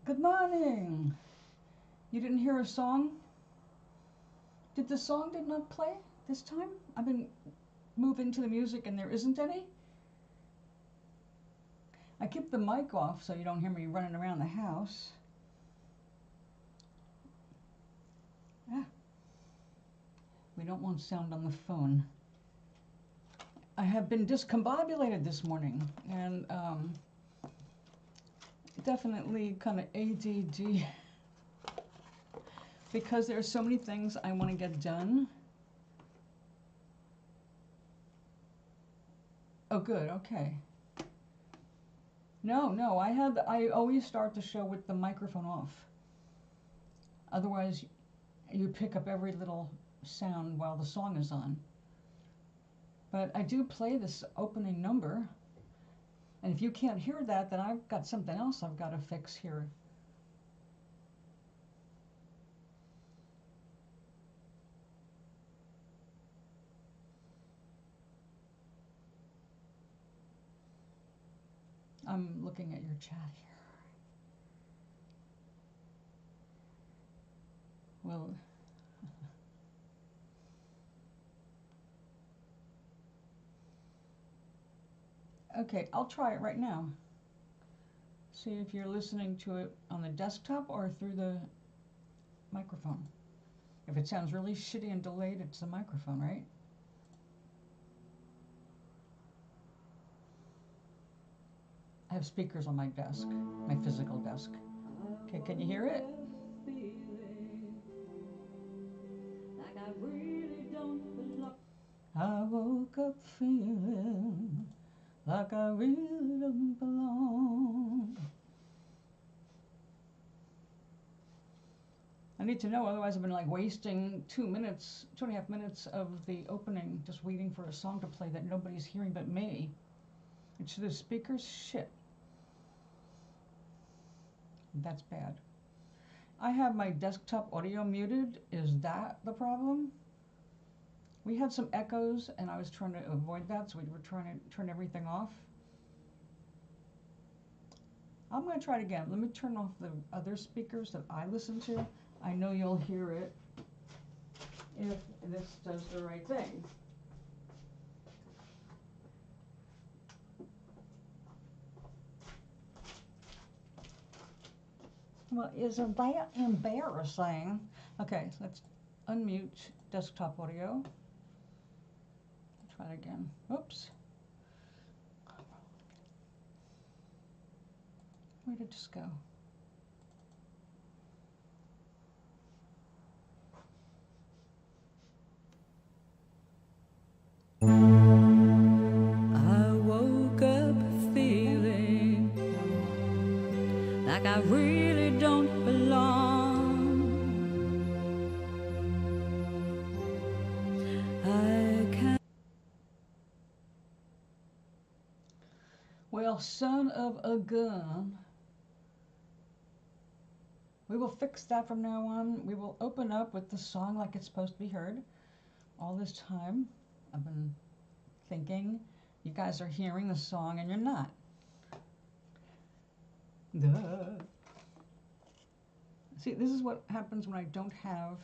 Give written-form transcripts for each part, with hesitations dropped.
Good morning. You didn't hear a song? Did the song did not play this time? I've been moving to the music and there isn't any. I keep the mic off so you don't hear me running around the house. We don't want sound on the phone. I have been discombobulated this morning and definitely kind of ADD because there are so many things I want to get done. Oh, good. Okay. No, I always start the show with the microphone off. Otherwise, you pick up every little sound while the song is on. But I do play this opening number. And if you can't hear that, then I've got something else I've got to fix here. I'm looking at your chat here. Well, okay, I'll try it right now. See if you're listening to it on the desktop or through the microphone. If it sounds really shitty and delayed, it's the microphone, right? I have speakers on my desk, my physical desk. Okay, can you hear it? I woke up feeling like I really don't belong. I need to know, otherwise I've been like wasting 2.5 minutes of the opening just waiting for a song to play that nobody's hearing but me. It's the speakers? Shit. That's bad. I have my desktop audio muted. Is that the problem? We had some echoes and I was trying to avoid that, so we were trying to turn everything off. I'm going to try it again. Let me turn off the other speakers that I listen to. I know you'll hear it if this does the right thing. Well, isn't that embarrassing? Okay, let's unmute desktop audio. Try it again. Oops. Where did this go? I woke up feeling like I really don't belong. I can't. Well, son of a gun. We will fix that from now on. We will open up with the song like it's supposed to be heard. All this time, I've been thinking you guys are hearing the song and you're not. Duh. See, this is what happens when I don't have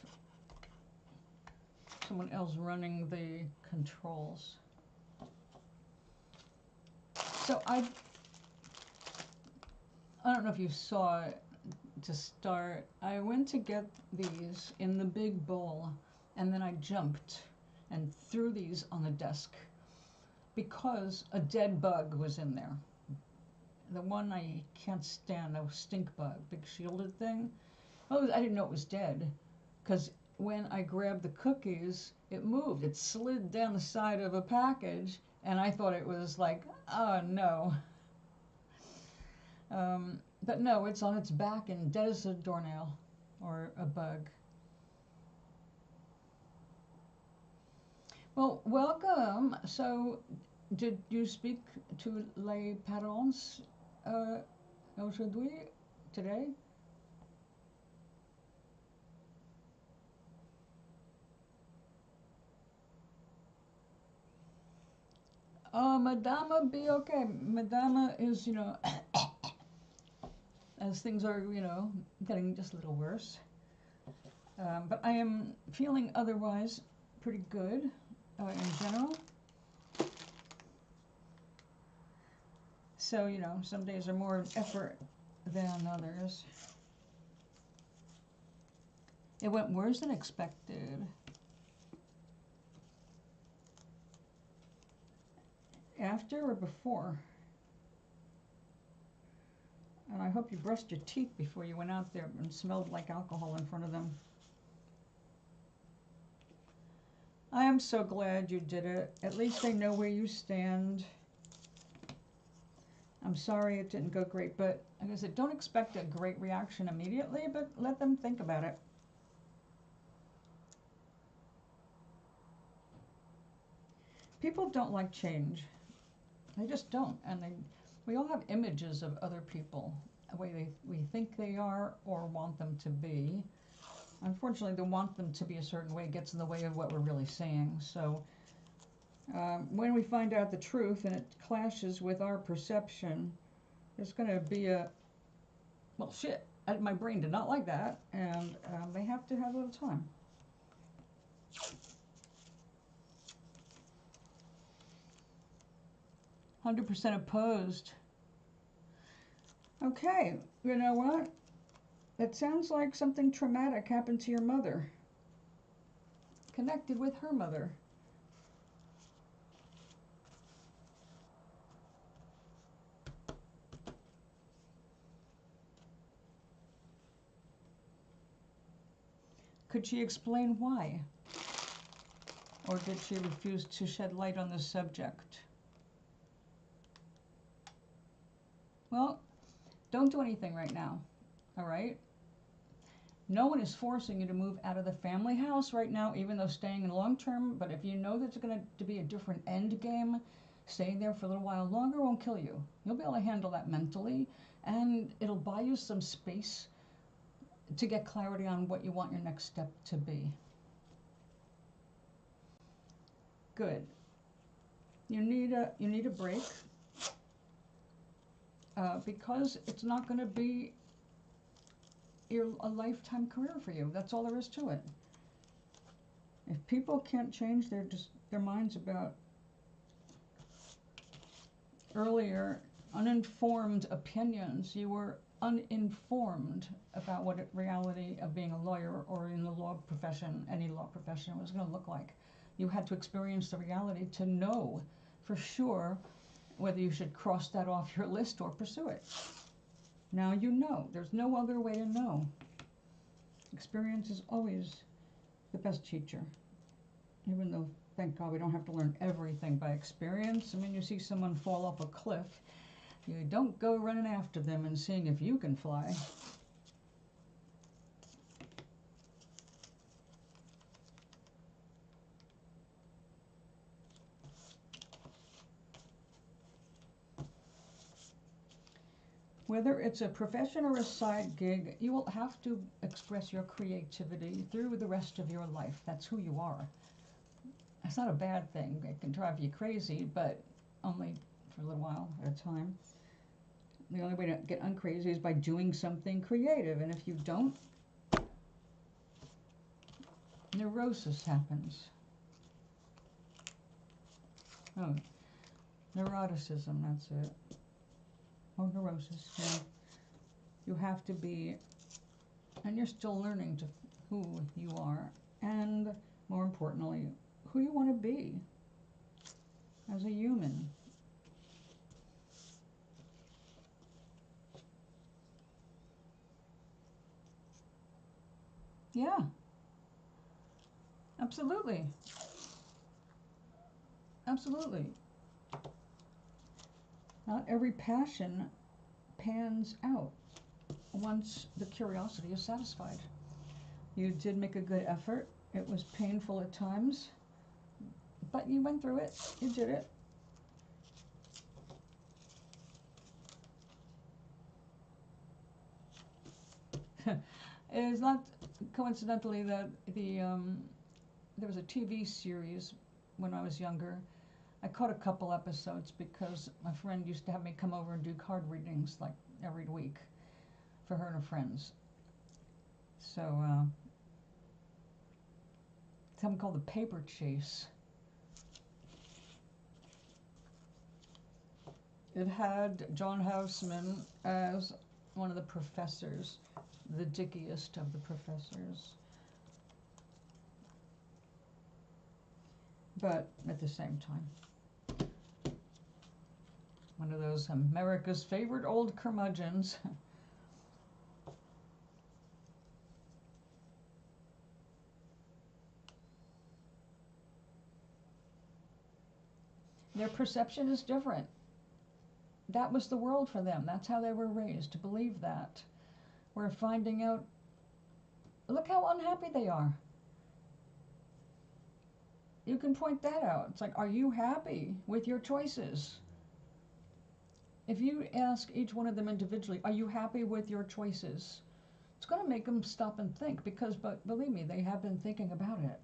someone else running the controls. So I don't know if you saw it to start. I went to get these in the big bowl and then I jumped and threw these on the desk because a dead bug was in there. The one I can't stand, a stink bug, big shielded thing. Well, I didn't know it was dead because when I grabbed the cookies, it moved. It slid down the side of a package and I thought it was like, oh no. But no, it's on its back and dead as a doornail or a bug. Well, welcome. So, did you speak to les parents aujourd'hui, today? Madama be okay. Madama is, as things are, getting just a little worse. But I am feeling otherwise pretty good in general. So, some days are more effort than others. It went worse than expected. After or before? And I hope you brushed your teeth before you went out there and smelled like alcohol in front of them. I am so glad you did it. At least they know where you stand. I'm sorry it didn't go great, but like I said, don't expect a great reaction immediately, but let them think about it. People don't like change. They just don't. And we all have images of other people, the way we think they are or want them to be. Unfortunately, the want them to be a certain way gets in the way of what we're really saying. So when we find out the truth and it clashes with our perception, there's going to be well, shit, my brain did not like that, and they have to have a little time. "100% opposed." Okay, you know what? It sounds like something traumatic happened to your mother. Connected with her mother. Could she explain why? Or did she refuse to shed light on this subject? Well, don't do anything right now, all right? No one is forcing you to move out of the family house right now, even though staying in long term, but if you know there's going to be a different end game, staying there for a little while longer won't kill you. You'll be able to handle that mentally, and it'll buy you some space to get clarity on what you want your next step to be. Good. You need a break because it's not going to be a lifetime career for you. That's all there is to it. If people can't change their minds about earlier uninformed opinions, you were uninformed about what reality of being a lawyer or in the law profession, any law profession, was going to look like. You had to experience the reality to know for sure whether you should cross that off your list or pursue it. Now you know. There's no other way to know. Experience is always the best teacher. Even though, thank God, we don't have to learn everything by experience. I mean, you see someone fall off a cliff, you don't go running after them and seeing if you can fly. Whether it's a profession or a side gig, you will have to express your creativity through the rest of your life. That's who you are. It's not a bad thing. It can drive you crazy, but only for a little while at a time. The only way to get uncrazy is by doing something creative, and if you don't, neurosis happens. Oh, neuroticism, that's it. Oh, neurosis, yeah. You have to be, and you're still learning to who you are, and more importantly, who you want to be as a human. Yeah, absolutely. Absolutely. Not every passion pans out once the curiosity is satisfied. You did make a good effort. It was painful at times, but you went through it. You did it. It is not coincidentally that there was a TV series when I was younger. I caught a couple episodes because my friend used to have me come over and do card readings like every week. for her and her friends. So, something called the paper chase. It had John Houseman as one of the professors, the dickiest of the professors. But at the same time, one of those America's favorite old curmudgeons. Their perception is different. That was the world for them. That's how they were raised, to believe that. We're finding out, look how unhappy they are. You can point that out. It's like, are you happy with your choices? If you ask each one of them individually, are you happy with your choices? It's going to make them stop and think, because, but believe me, they have been thinking about it.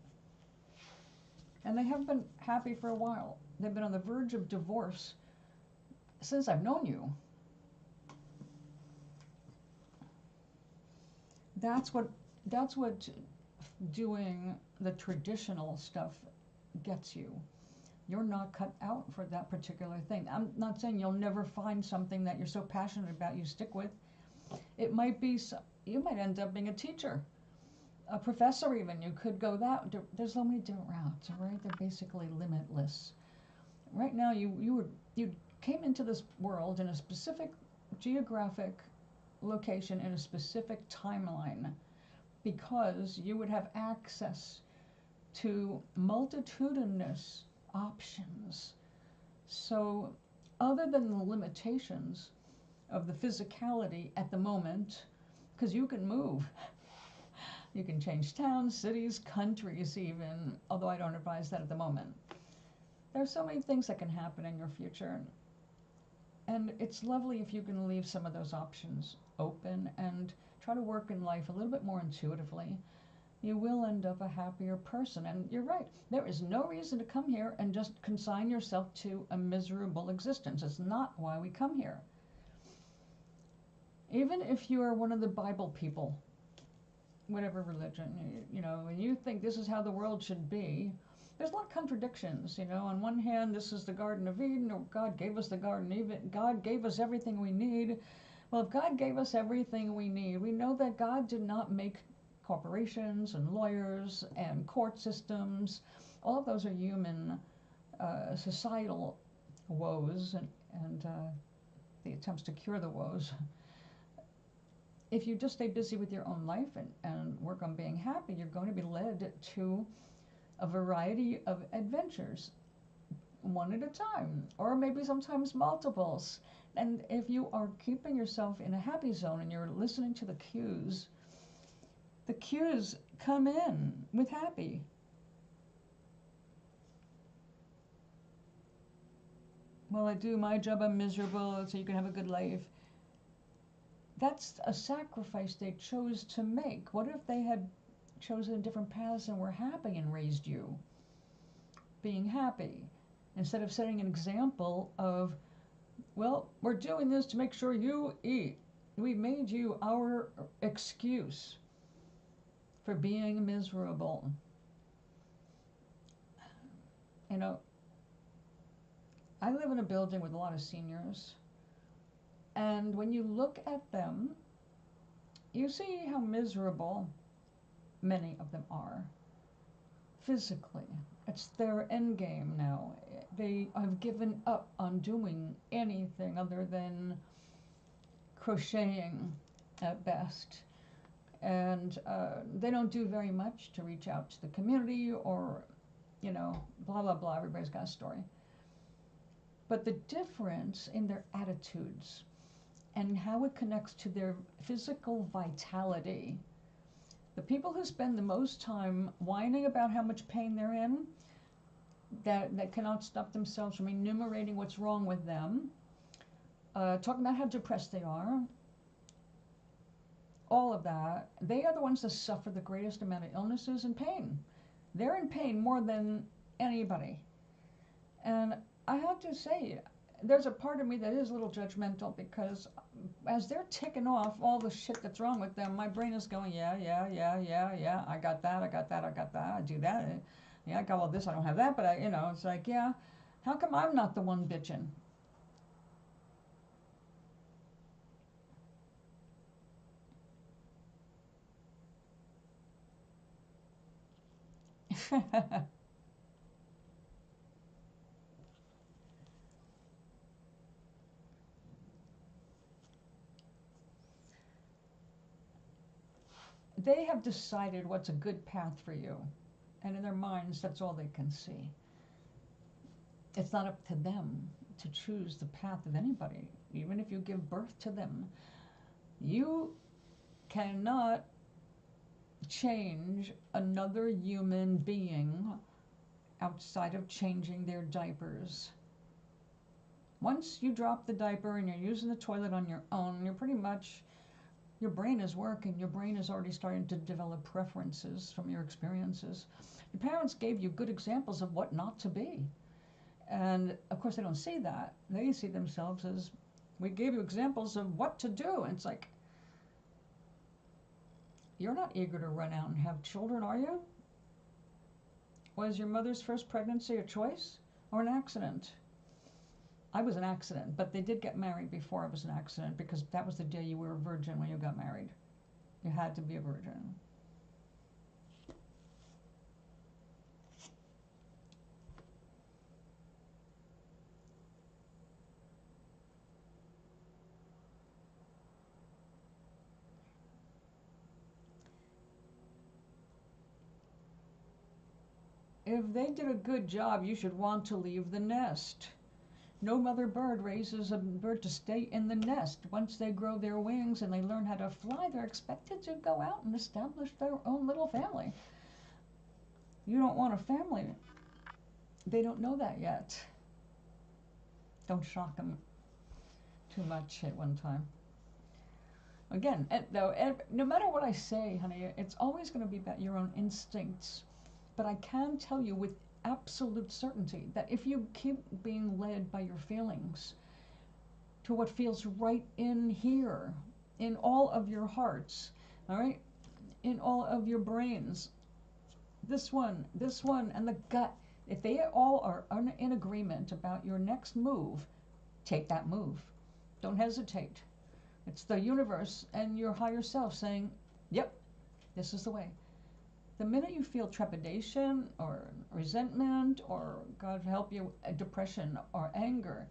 And they have been happy for a while. They've been on the verge of divorce since I've known you. That's what doing the traditional stuff gets you. You're not cut out for that particular thing. I'm not saying you'll never find something that you're so passionate about you stick with. It might be, you might end up being a teacher, a professor even. You could go that. There's so many different routes, right? They're basically limitless. Right now, you came into this world in a specific geographic location in a specific timeline because you would have access to multitudinous options. So other than the limitations of the physicality at the moment, because you can move, you can change towns, cities, countries even, although I don't advise that at the moment. There's so many things that can happen in your future. And it's lovely if you can leave some of those options open and try to work in life a little bit more intuitively. You will end up a happier person. And you're right, there is no reason to come here and just consign yourself to a miserable existence. It's not why we come here. Even if you are one of the Bible people, whatever religion, you know, and you think this is how the world should be, there's a lot of contradictions, you know. On one hand, this is the Garden of Eden, or God gave us the Garden of Eden. God gave us everything we need. Well, if God gave us everything we need, we know that God did not make corporations and lawyers and court systems. All of those are human societal woes and the attempts to cure the woes. If you just stay busy with your own life and work on being happy, you're going to be led to a variety of adventures, one at a time, or maybe sometimes multiples. And if you are keeping yourself in a happy zone and you're listening to the cues come in with happy. Well, I do my job, I'm miserable, so you can have a good life. That's a sacrifice they chose to make. What if they had chosen different paths and were happy and raised you being happy, instead of setting an example of, well, we're doing this to make sure you eat. We made you our excuse for being miserable. You know, I live in a building with a lot of seniors, and when you look at them, you see how miserable many of them are physically. It's their end game now. They have given up on doing anything other than crocheting at best. And they don't do very much to reach out to the community or, you know, blah, blah, blah. Everybody's got a story. But the difference in their attitudes and how it connects to their physical vitality, the people who spend the most time whining about how much pain they're in, that cannot stop themselves from enumerating what's wrong with them, talking about how depressed they are, all of that, they are the ones that suffer the greatest amount of illnesses and pain. They're in pain more than anybody. And I have to say, there's a part of me that is a little judgmental, because as they're ticking off all the shit that's wrong with them, my brain is going, yeah, yeah, yeah, yeah, yeah, I got that, I got that, I got that, I do that. Yeah, I got all this, I don't have that, but it's like, yeah, how come I'm not the one bitching? They have decided what's a good path for you, and in their minds, that's all they can see. It's not up to them to choose the path of anybody, even if you give birth to them. You cannot change another human being outside of changing their diapers. Once you drop the diaper and you're using the toilet on your own, you're pretty much, your brain is working. Your brain is already starting to develop preferences from your experiences. Your parents gave you good examples of what not to be. And of course, they don't see that. They see themselves as, we gave you examples of what to do. And it's like, you're not eager to run out and have children, are you? Was your mother's first pregnancy a choice or an accident? I was an accident, but they did get married before I was an accident, because that was the day you were a virgin when you got married. You had to be a virgin. If they did a good job, you should want to leave the nest. No mother bird raises a bird to stay in the nest. Once they grow their wings and they learn how to fly, they're expected to go out and establish their own little family. You don't want a family. They don't know that yet. Don't shock them too much at one time. Again, though, no matter what I say, honey, it's always going to be about your own instincts. But I can tell you with absolute certainty that if you keep being led by your feelings to what feels right in here, in all of your hearts, all right, in all of your brains, this one, and the gut, if they all are in agreement about your next move, take that move. Don't hesitate. It's the universe and your higher self saying, yep, this is the way. The minute you feel trepidation or resentment or, God help you, depression or anger,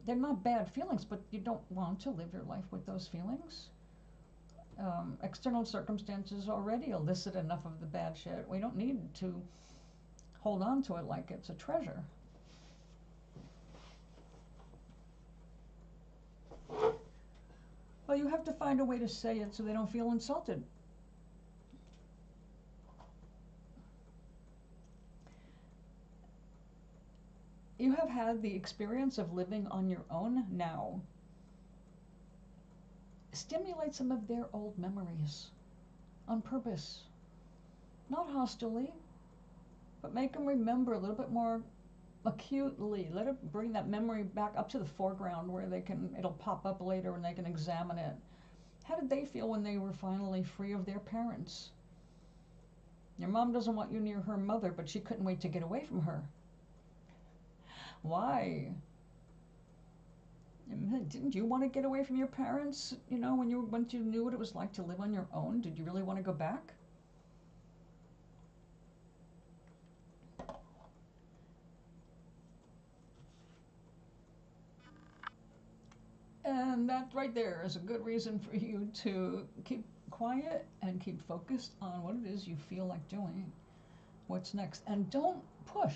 they're not bad feelings, but you don't want to live your life with those feelings. External circumstances already elicit enough of the bad shit. We don't need to hold on to it like it's a treasure. Well, you have to find a way to say it so they don't feel insulted. You have had the experience of living on your own now. Stimulate some of their old memories on purpose. Not hostilely, but make them remember a little bit more acutely. Let it bring that memory back up to the foreground where it'll pop up later and they can examine it. How did they feel when they were finally free of their parents? Your mom doesn't want you near her mother, but she couldn't wait to get away from her. Why? Didn't you want to get away from your parents, once you knew what it was like to live on your own? Did you really want to go back? And that right there is a good reason for you to keep quiet and keep focused on what it is you feel like doing. What's next? And don't push.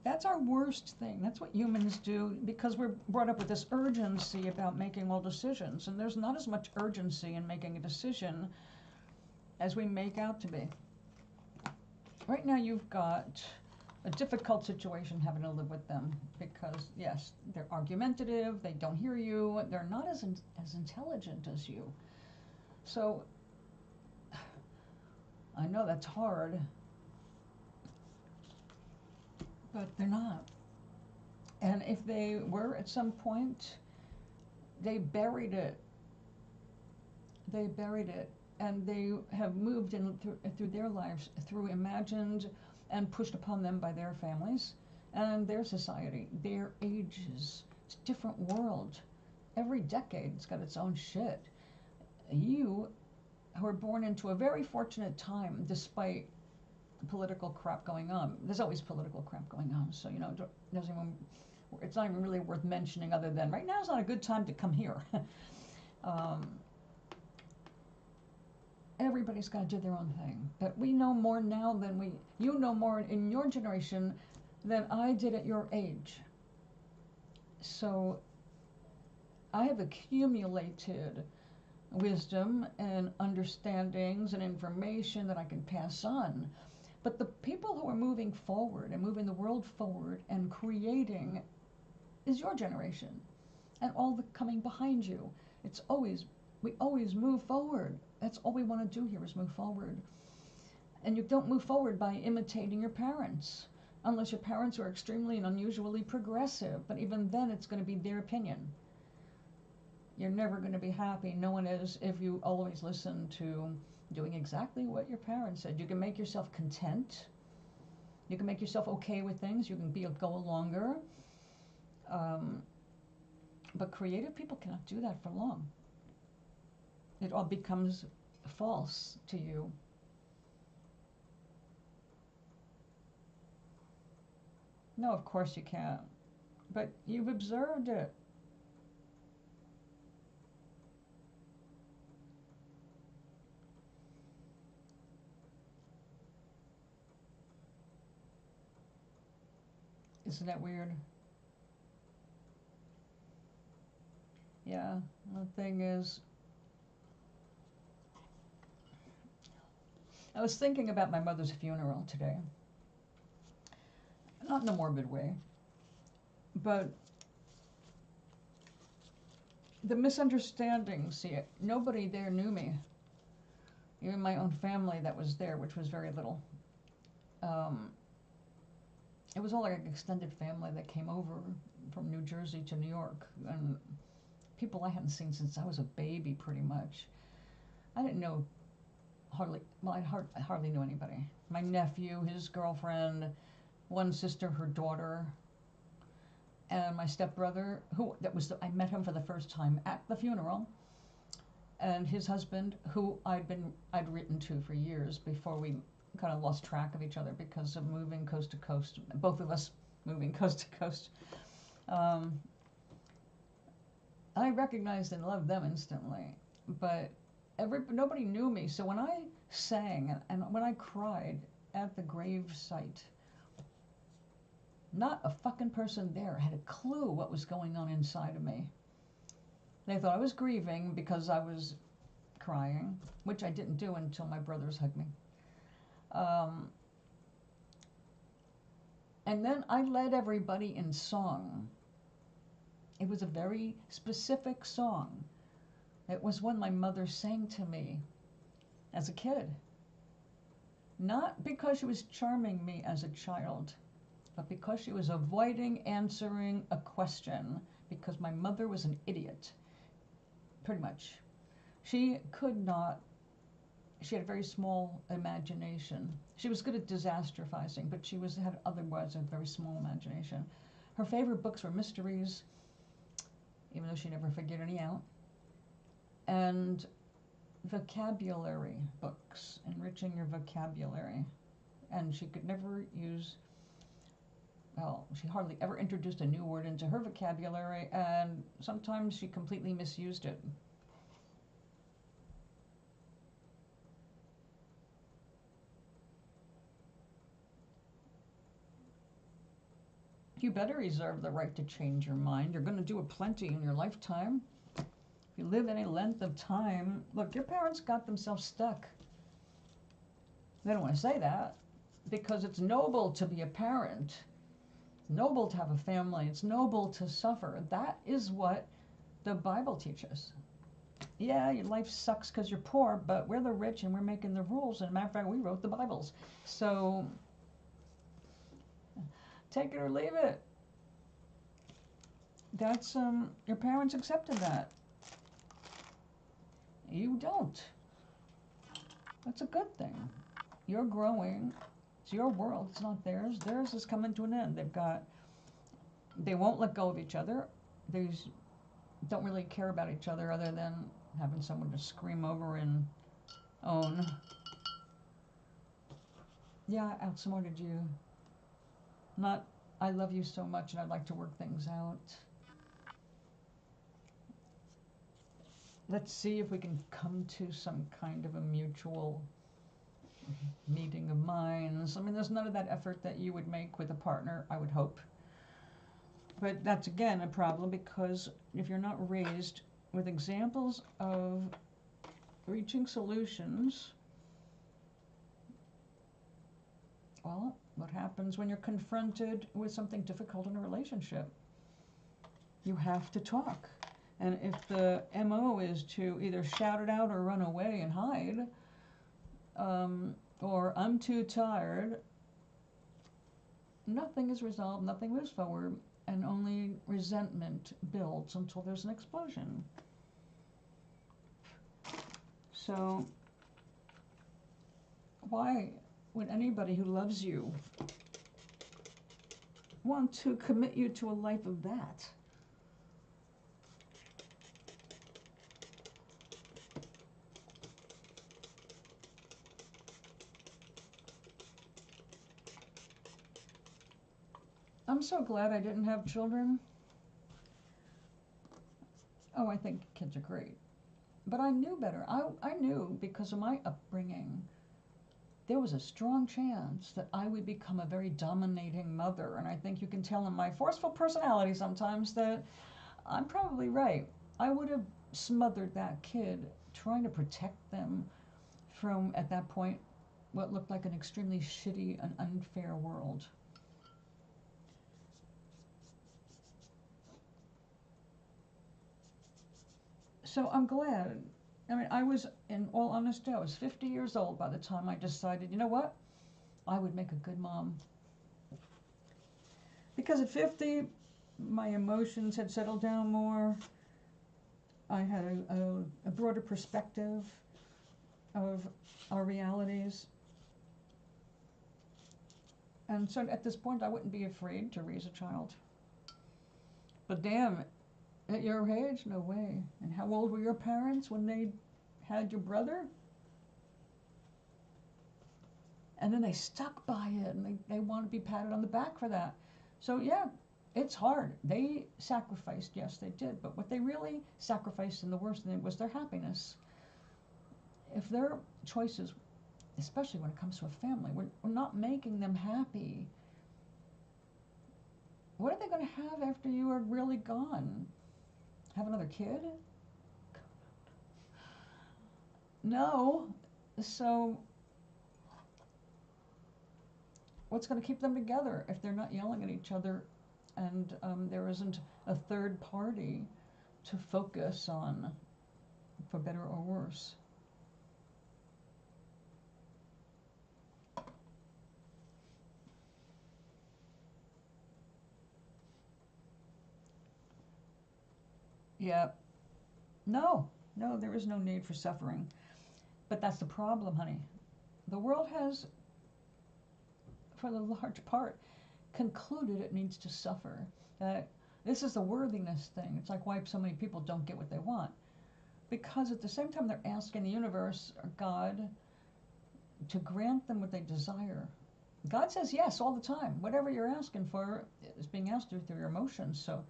That's our worst thing. That's what humans do, because we're brought up with this urgency about making all decisions. And there's not as much urgency in making a decision as we make out to be. Right now you've got a difficult situation having to live with them because, yes, they're argumentative, they don't hear you, they're not as intelligent as you. So I know that's hard, but they're not. And if they were at some point, they buried it. They buried it. And they have moved in through their lives, through imagined and pushed upon them by their families and their society, their ages. It's a different world. Every decade's got its own shit. You were born into a very fortunate time, despite political crap going on. There's always political crap going on, so it's not even really worth mentioning, other than right now is not a good time to come here. Everybody's got to do their own thing. But we know more now than you know more in your generation than I did at your age. So I have accumulated wisdom and understandings and information that I can pass on. But the people who are moving forward and moving the world forward and creating is your generation and all the coming behind you. We always move forward. That's all we want to do here, is move forward. And you don't move forward by imitating your parents, unless your parents are extremely and unusually progressive. But even then, it's going to be their opinion. You're never going to be happy. No one is, if you always listen to doing exactly what your parents said. You can make yourself content. You can make yourself okay with things. You can go longer. But creative people cannot do that for long. It all becomes false to you. No, of course you can't. But you've observed it. Isn't that weird? Yeah, the thing is, I was thinking about my mother's funeral today. Not in a morbid way, but the misunderstanding. See, nobody there knew me. Even my own family that was there, which was very little. It was all like an extended family that came over from New Jersey to New York, and people I hadn't seen since I was a baby, pretty much. I didn't know I hardly knew anybody. My nephew, his girlfriend, one sister, her daughter, and my stepbrother, I met him for the first time at the funeral, and his husband, who I'd written to for years before we kind of lost track of each other because of moving coast to coast, both of us moving coast to coast. I recognized and loved them instantly, but nobody knew me. So when I sang and when I cried at the grave site, not a fucking person there had a clue what was going on inside of me. They thought I was grieving because I was crying, which I didn't do until my brothers hugged me. And then I led everybody in song. It was a very specific song. It was one my mother sang to me as a kid. Not because she was charming me as a child, but because she was avoiding answering a question, because my mother was an idiot, pretty much. She had a very small imagination. She was good at disastrofizing, but had otherwise a very small imagination. Her favorite books were mysteries, even though she never figured any out, and vocabulary books, enriching your vocabulary. And she could never she hardly ever introduced a new word into her vocabulary, and sometimes she completely misused it. You better reserve the right to change your mind. You're going to do it plenty in your lifetime. If you live any length of time, look, your parents got themselves stuck. They don't want to say that because it's noble to be a parent. It's noble to have a family. It's noble to suffer. That is what the Bible teaches. Yeah, your life sucks because you're poor, but we're the rich and we're making the rules. And as a matter of fact, we wrote the Bibles. So take it or leave it. That's, your parents accepted that. You don't. That's a good thing. You're growing. It's your world. It's not theirs. Theirs is coming to an end. They won't let go of each other. They don't really care about each other other than having someone to scream over and own. Yeah, I outsmarted you. Not, I love you so much and I'd like to work things out. Let's see if we can come to some kind of a mutual meeting of minds. I mean, there's none of that effort that you would make with a partner, I would hope. But that's again a problem, because if you're not raised with examples of reaching solutions, well, what happens when you're confronted with something difficult in a relationship? You have to talk. And if the MO is to either shout it out or run away and hide, or I'm too tired, nothing is resolved, nothing moves forward, and only resentment builds until there's an explosion. So why would anybody who loves you want to commit you to a life of that? I'm so glad I didn't have children. Oh, I think kids are great. But I knew better. I knew, because of my upbringing, there was a strong chance that I would become a very dominating mother. And I think you can tell in my forceful personality sometimes that I'm probably right. I would have smothered that kid, trying to protect them from, at that point, what looked like an extremely shitty and unfair world. So I'm glad. I mean, in all honesty, I was 50 years old by the time I decided, you know what? I would make a good mom. Because at 50, my emotions had settled down more. I had a broader perspective of our realities. And so at this point, I wouldn't be afraid to raise a child. But damn, at your age, no way. And how old were your parents when they had your brother? And then they stuck by it, and they want to be patted on the back for that. So yeah, it's hard. They sacrificed, yes, they did. But what they really sacrificed, and the worst thing, was their happiness. If their choices, especially when it comes to a family, we're not making them happy, what are they going to have after you are really gone? Have another kid? No. So what's going to keep them together if they're not yelling at each other, and there isn't a third party to focus on, for better or worse? Yeah. No, there is no need for suffering. But that's the problem, honey. The world has, for the large part, concluded it needs to suffer. That this is the worthiness thing. It's like why so many people don't get what they want. Because at the same time they're asking the universe or God to grant them what they desire. God says yes all the time. Whatever you're asking for is being asked through your emotions. So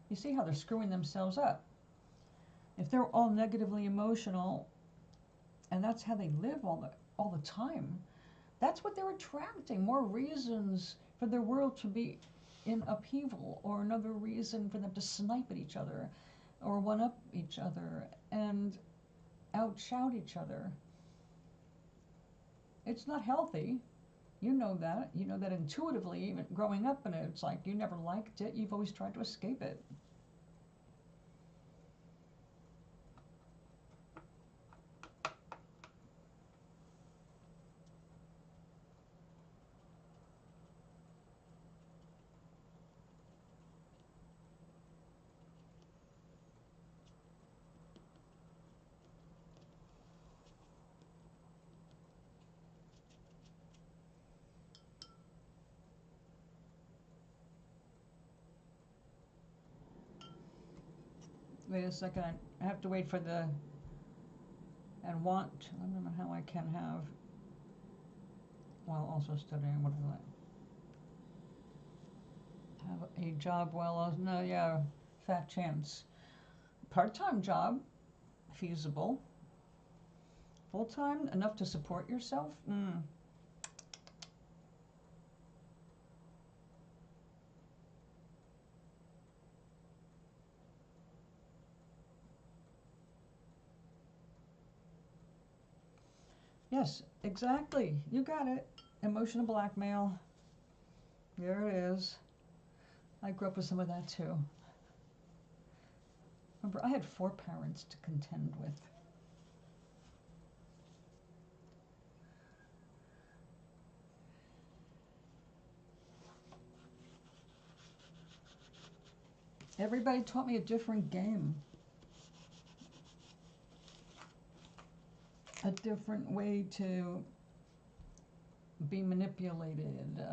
you see how they're screwing themselves up. If they're all negatively emotional, and that's how they live all the time, that's what they're attracting. More reasons for their world to be in upheaval, or another reason for them to snipe at each other, or one-up each other, and outshout each other. It's not healthy. You know that. You know that intuitively, even growing up in it. It's like you never liked it. You've always tried to escape it. Wait a second. I have to wait for the and want. I don't know how I can have while also studying. What do I have a job while no, yeah, fat chance. Part-time job, feasible. Full-time, enough to support yourself. Yes, exactly. You got it. Emotional blackmail. There it is. I grew up with some of that too. Remember, I had 4 parents to contend with. Everybody taught me a different game, a different way to be manipulated,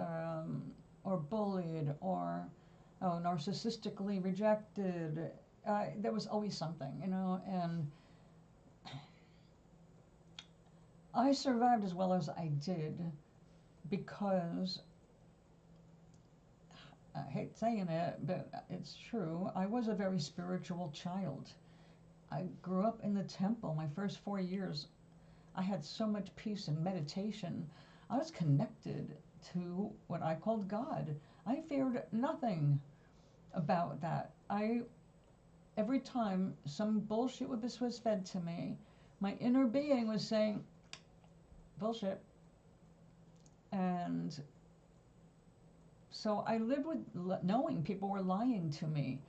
or bullied, or narcissistically rejected. There was always something, and I survived as well as I did because, I hate saying it, but it's true, I was a very spiritual child. I grew up in the temple. My first 4 years, I had so much peace and meditation. I was connected to what I called God. I feared nothing about that. Every time some bullshit was fed to me, my inner being was saying, bullshit. And so I lived with knowing people were lying to me,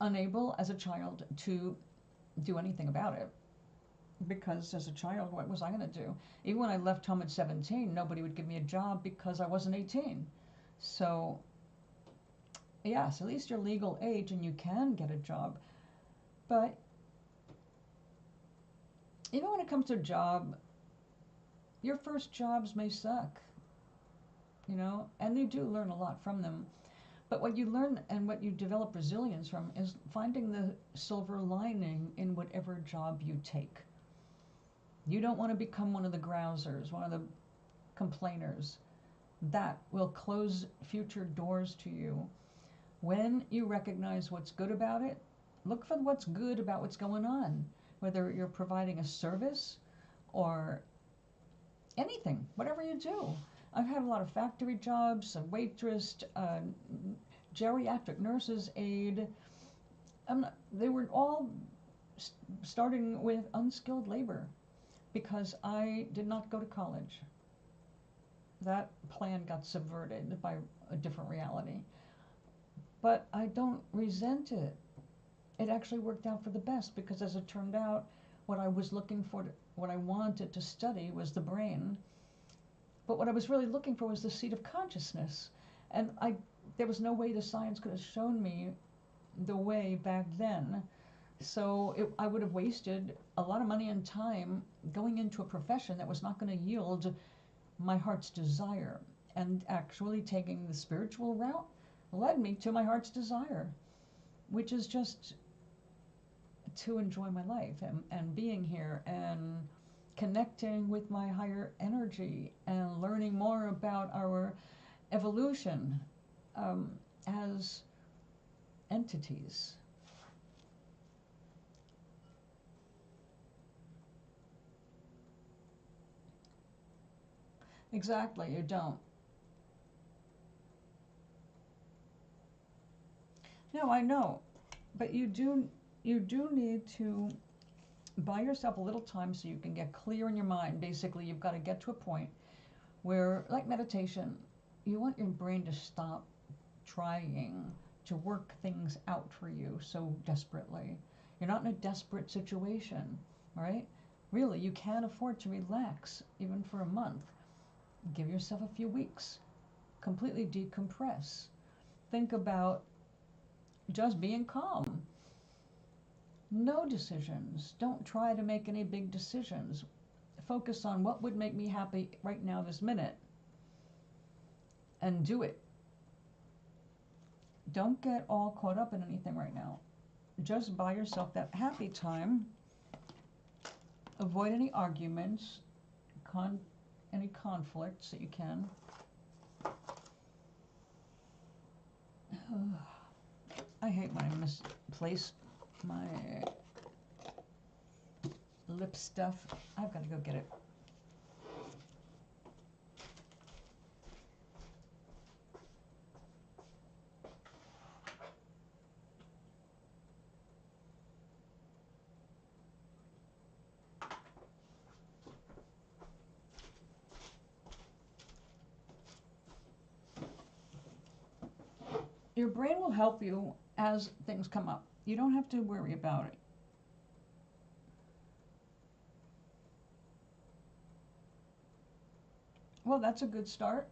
unable as a child to do anything about it. Because as a child, what was I going to do? Even when I left home at 17, nobody would give me a job because I wasn't 18. So, yes, at least you're legal age and you can get a job. But even when it comes to a job, your first jobs may suck, and you do learn a lot from them. But what you learn and what you develop resilience from is finding the silver lining in whatever job you take. You don't want to become one of the grousers, one of the complainers. That will close future doors to you. When you recognize what's good about it, look for what's good about what's going on. Whether you're providing a service or anything, whatever you do. I've had a lot of factory jobs, a waitress, geriatric nurse's aide. They were all starting with unskilled labor because I did not go to college. That plan got subverted by a different reality. But I don't resent it. It actually worked out for the best because, as it turned out, what I was looking for, what I wanted to study was the brain. But what I was really looking for was the seat of consciousness. And there was no way the science could have shown me the way back then. So I would have wasted a lot of money and time going into a profession that was not going to yield my heart's desire. And actually taking the spiritual route led me to my heart's desire, which is just to enjoy my life and being here and connecting with my higher energy and learning more about our evolution as entities. Exactly, you don't. No, I know, but you do need to buy yourself a little time so you can get clear in your mind. Basically, you've got to get to a point where, like meditation, you want your brain to stop trying to work things out for you so desperately. You're not in a desperate situation, right? Really, you can afford to relax even for a month. Give yourself a few weeks. Completely decompress. Think about just being calm. No decisions. Don't try to make any big decisions. Focus on what would make me happy right now, this minute, and do it. Don't get all caught up in anything right now. just buy yourself that happy time. Avoid any arguments, any conflicts that you can. I hate when I misplace my lip stuff. I've got to go get it. Your brain will help you as things come up. You don't have to worry about it. Well, that's a good start.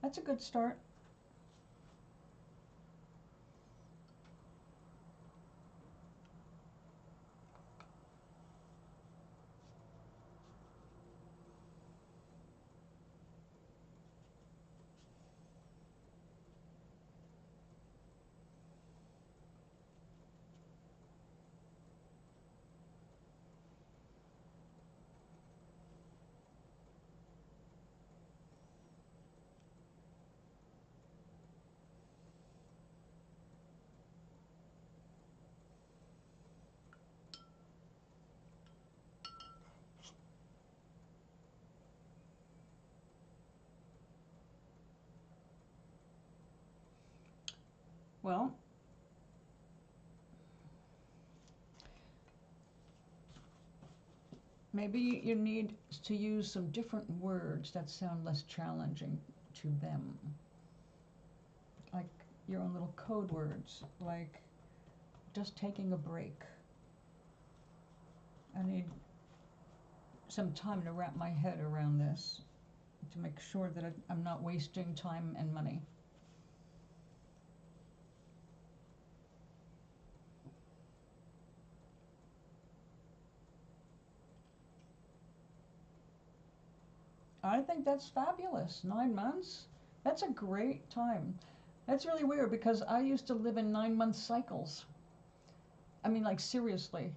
That's a good start. Well, maybe you need to use some different words that sound less challenging to them. Like your own little code words, like just taking a break. I need some time to wrap my head around this to make sure that I'm not wasting time and money. I think that's fabulous. 9 months? That's a great time. That's really weird because I used to live in 9-month cycles. I mean, like, seriously.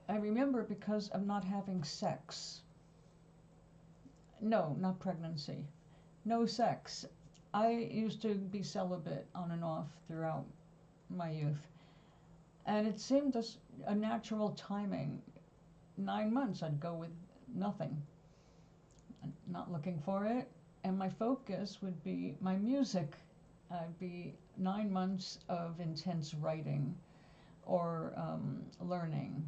I remember because of not having sex. No, not pregnancy. No sex. I used to be celibate on and off throughout my youth. And it seemed just a natural timing. 9 months, I'd go with nothing. Not looking for it. And my focus would be my music. I'd be 9 months of intense writing or learning.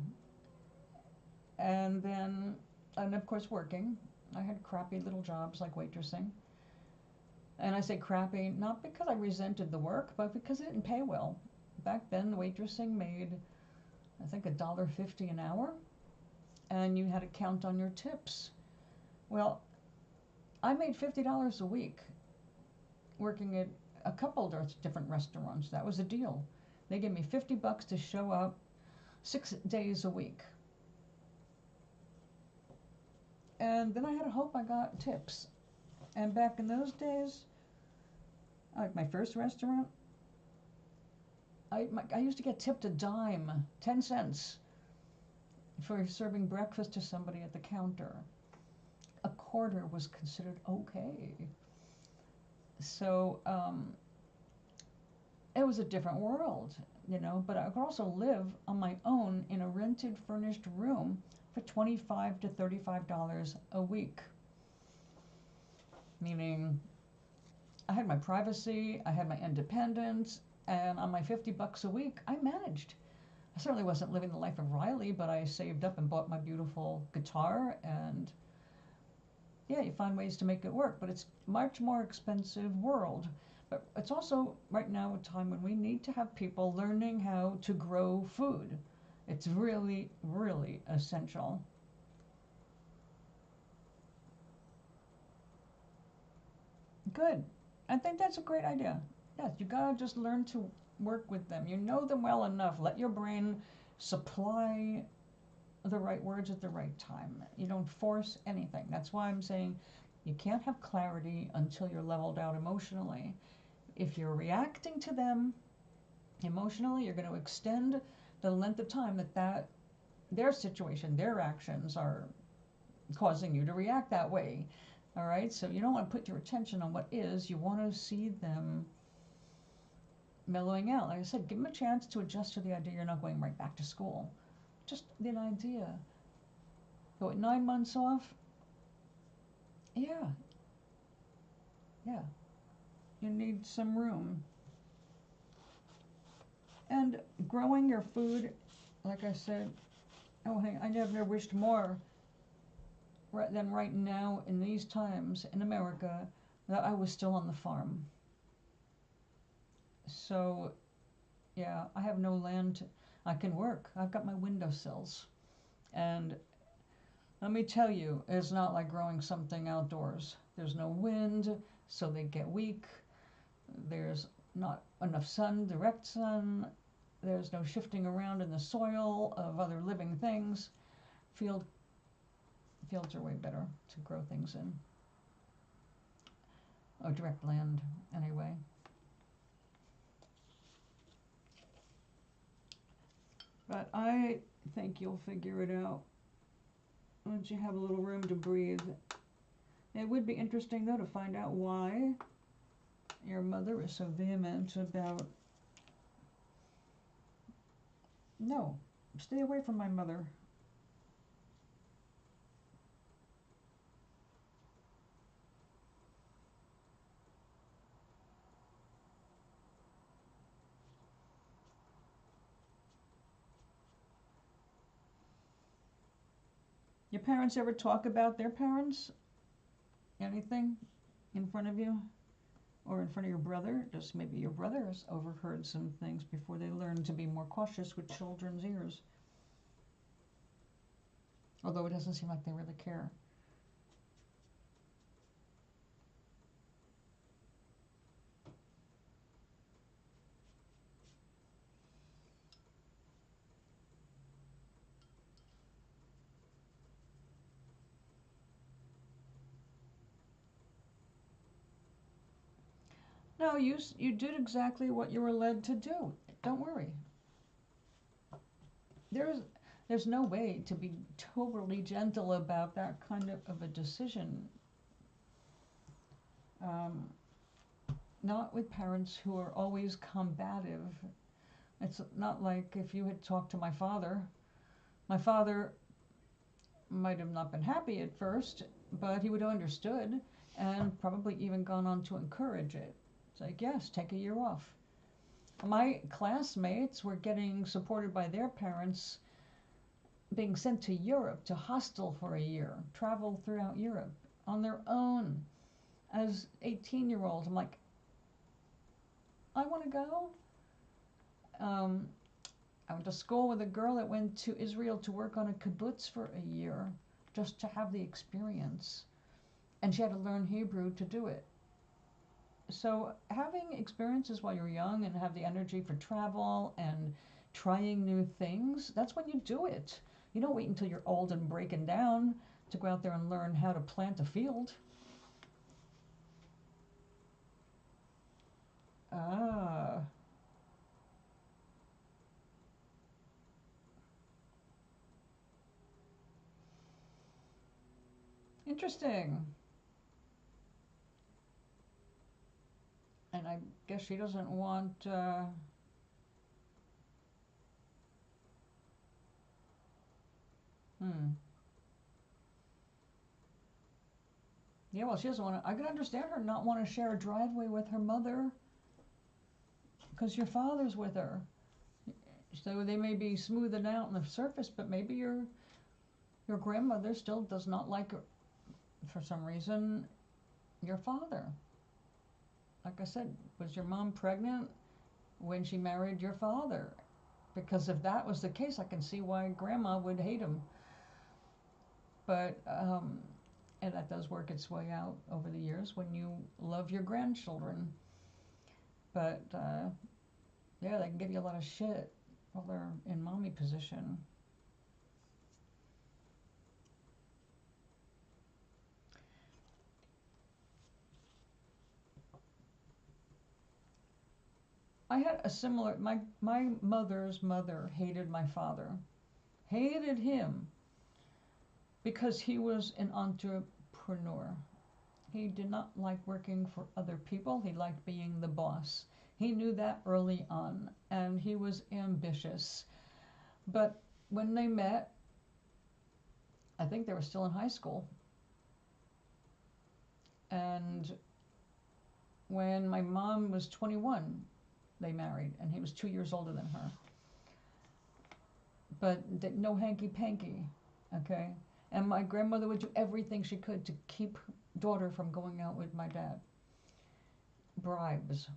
And then, and of course, working. I had crappy little jobs like waitressing. And I say crappy, not because I resented the work, but because it didn't pay well. Back then, waitressing made, I think, $1.50 an hour. And you had to count on your tips. Well, I made $50 a week working at a couple of different restaurants. That was a deal. They gave me $50 to show up 6 days a week. And then I had to hope I got tips. And back in those days, like my first restaurant, I used to get tipped a dime, 10 cents, for serving breakfast to somebody at the counter. A quarter was considered okay. So it was a different world, you know, but I could also live on my own in a rented furnished room for $25 to $35 a week. Meaning I had my privacy, I had my independence, and on my $50 a week, I managed. I certainly wasn't living the life of Riley, but I saved up and bought my beautiful guitar, and yeah, you find ways to make it work, but it's much more expensive world. But it's also right now a time when we need to have people learning how to grow food. It's really, really essential. Good. I think that's a great idea. Yes, you gotta just learn to work with them. You know them well enough. Let your brain supply the right words at the right time. You don't force anything. That's why I'm saying you can't have clarity until you're leveled out emotionally. If you're reacting to them, Emotionally, you're going to extend the length of time that their situation, their actions are causing you to react that way. All right, so you don't want to put your attention on what is. You want to see them mellowing out. Like I said, give them a chance to adjust to the idea you're not going right back to school. Just the idea. Go at 9 months off. Yeah, yeah. You need some room. And growing your food, like I said, oh, hey, I never wished more than right now in these times in America that I was still on the farm. So, yeah, I have no land. I can work. I've got my windowsills. And let me tell you, it's not like growing something outdoors. There's no wind, so they get weak. There's not enough sun, direct sun. There's no shifting around in the soil of other living things. Fields are way better to grow things in. Or direct land, anyway. But I think you'll figure it out once you have a little room to breathe. It would be interesting, though, to find out why your mother is so vehement about, no, stay away from my mother. Your parents ever talk about their parents? Anything in front of you? Or in front of your brother? Just maybe your brother has overheard some things before they learn to be more cautious with children's ears. Although it doesn't seem like they really care. No, you did exactly what you were led to do. Don't worry. There's no way to be totally gentle about that kind of a decision. Um, Not with parents who are always combative. It's not like if you had talked to my father. My father might have not been happy at first, but he would have understood and probably even gone on to encourage it. It's like, yes, take a year off. My classmates were getting supported by their parents, being sent to Europe, to hostel for a year, travel throughout Europe on their own as 18-year-olds. I'm like, I want to go. I went to school with a girl that went to Israel to work on a kibbutz for a year just to have the experience. And she had to learn Hebrew to do it. So having experiences while you're young and have the energy for travel and trying new things, that's when you do it. You don't wait until you're old and breaking down to go out there and learn how to plant a field. Ah. Interesting. And I guess she doesn't want, yeah, well, she doesn't want to, I can understand her not want to share a driveway with her mother because your father's with her. So they may be smoothing out on the surface, but maybe your grandmother still does not like, for some reason, your father. Like I said, was your mom pregnant when she married your father? Because if that was the case, I can see why grandma would hate him. But, and that does work its way out over the years when you love your grandchildren. But, yeah, they can give you a lot of shit while they're in mommy position. I had a similar, my mother's mother hated my father, hated him because he was an entrepreneur. He did not like working for other people. He liked being the boss. He knew that early on, and he was ambitious. But when they met, I think they were still in high school. And when my mom was 21, they married, and he was 2 years older than her. But no hanky-panky, okay? And my grandmother would do everything she could to keep her daughter from going out with my dad. Bribes.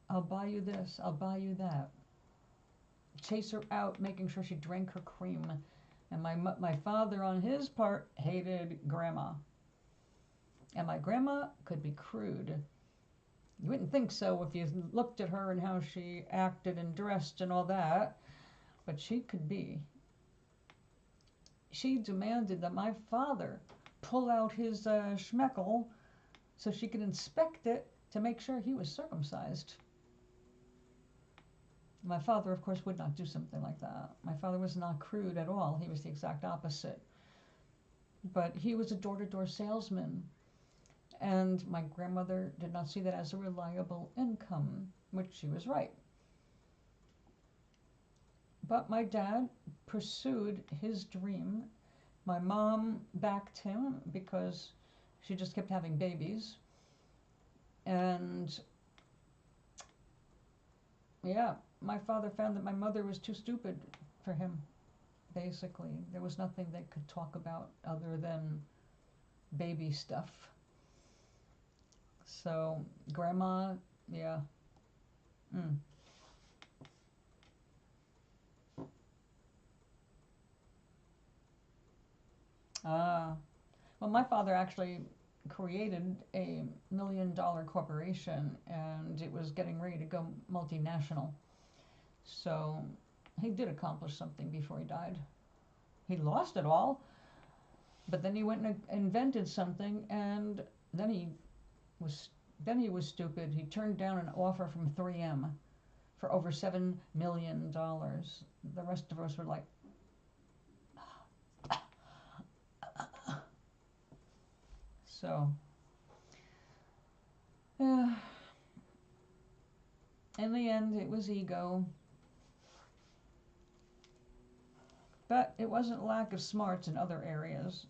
I'll buy you this, I'll buy you that. Chase her out, making sure she drank her cream. And my father, on his part, hated grandma. And my grandma could be crude. You wouldn't think so if you looked at her and how she acted and dressed and all that, but she could be. She demanded that my father pull out his schmeckle so she could inspect it to make sure he was circumcised. My father, of course, would not do something like that. My father was not crude at all. He was the exact opposite. But he was a door-to-door salesman. And my grandmother did not see that as a reliable income, which she was right. But my dad pursued his dream. My mom backed him because she just kept having babies. And yeah, my father found that my mother was too stupid for him, basically. There was nothing they could talk about other than baby stuff. So, grandma, yeah. Well, my father actually created a $1 million corporation, and it was getting ready to go multinational. So he did accomplish something before he died. He lost it all, but then he went and invented something, and then he was stupid. He turned down an offer from 3M for over $7 million. The rest of us were like, so, yeah. In the end, it was ego. But it wasn't lack of smarts in other areas.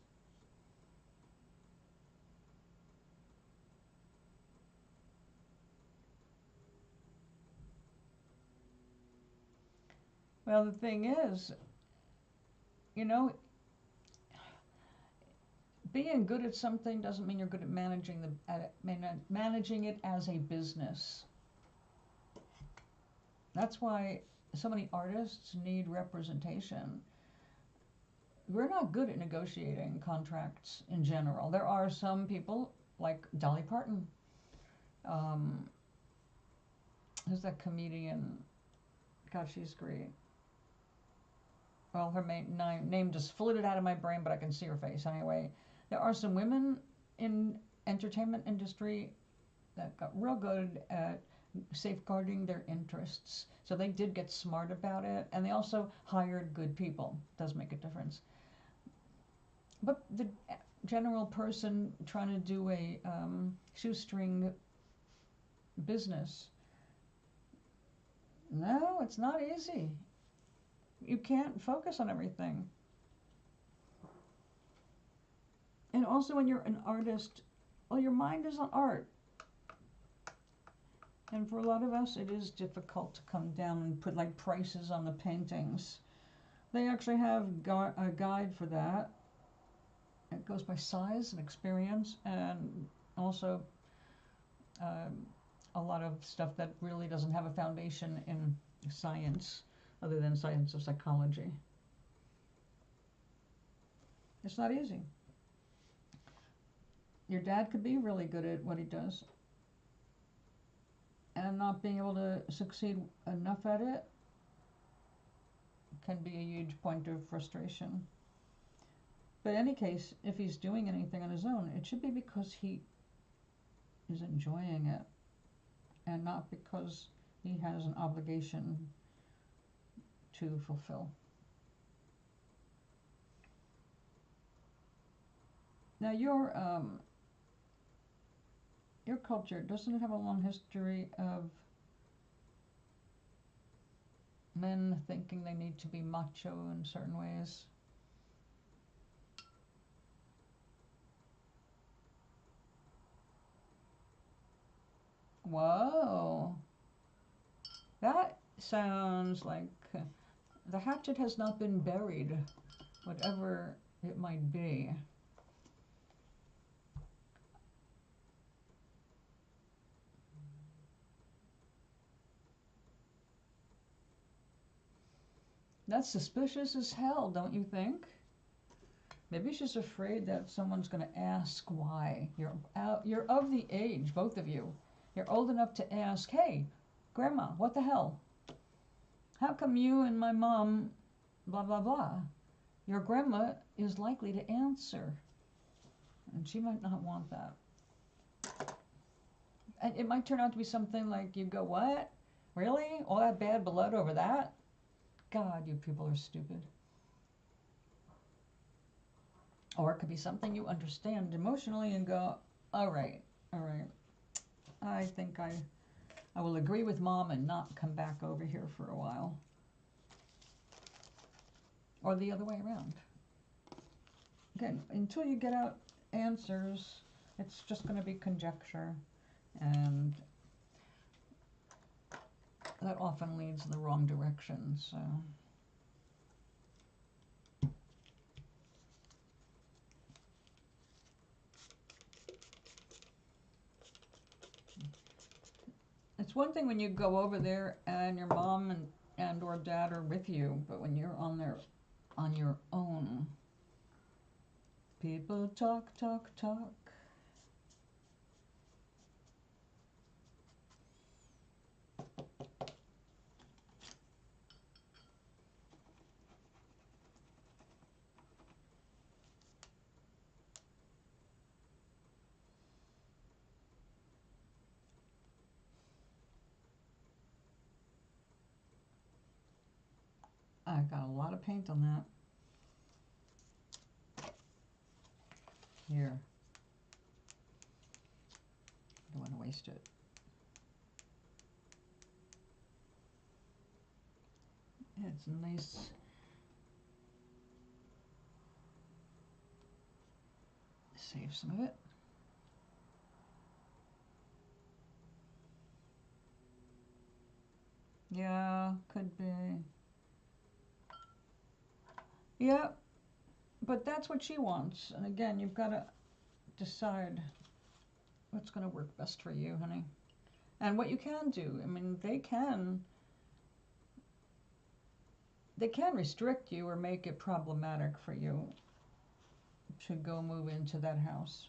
Well, the thing is, you know, being good at something doesn't mean you're good at managing it as a business. That's why so many artists need representation. We're not good at negotiating contracts in general. There are some people like Dolly Parton. Who's that comedian? God, she's great. Well, her name just flitted out of my brain, but I can see her face anyway. There are some women in entertainment industry that got real good at safeguarding their interests. So they did get smart about it, and they also hired good people. It does make a difference. But the general person trying to do a shoestring business, no, it's not easy. You can't focus on everything. And also when you're an artist, well, your mind is on art. And for a lot of us, it is difficult to come down and put like prices on the paintings. They actually have a guide for that. It goes by size and experience, and also a lot of stuff that really doesn't have a foundation in science, other than science of psychology. It's not easy. Your dad could be really good at what he does, and not being able to succeed enough at it can be a huge point of frustration. But in any case, if he's doing anything on his own, it should be because he is enjoying it, and not because he has an obligation to fulfill. Now your culture, doesn't it have a long history of men thinking they need to be macho in certain ways? Whoa. That sounds like the hatchet has not been buried, whatever it might be. That's suspicious as hell, don't you think? Maybe she's afraid that someone's going to ask why. You're of the age, both of you. You're old enough to ask, hey, Grandma, what the hell? How come you and my mom, blah, blah, blah? Your grandma is likely to answer. And she might not want that. And it might turn out to be something like you go, what? Really? All that bad blood over that? God, you people are stupid. Or it could be something you understand emotionally and go, all right. I think I will agree with Mom and not come back over here for a while. Or the other way around. Again, until you get out answers, it's just going to be conjecture. And that often leads in the wrong direction, so... It's one thing when you go over there and your mom and or dad are with you, but when you're on your own, people talk. I got a lot of paint on that. Here. Don't want to waste it. It's nice. Save some of it. Yeah, could be. Yeah, but that's what she wants. And again, you've got to decide what's going to work best for you, honey. And what you can do. I mean, they can restrict you or make it problematic for you to go move into that house.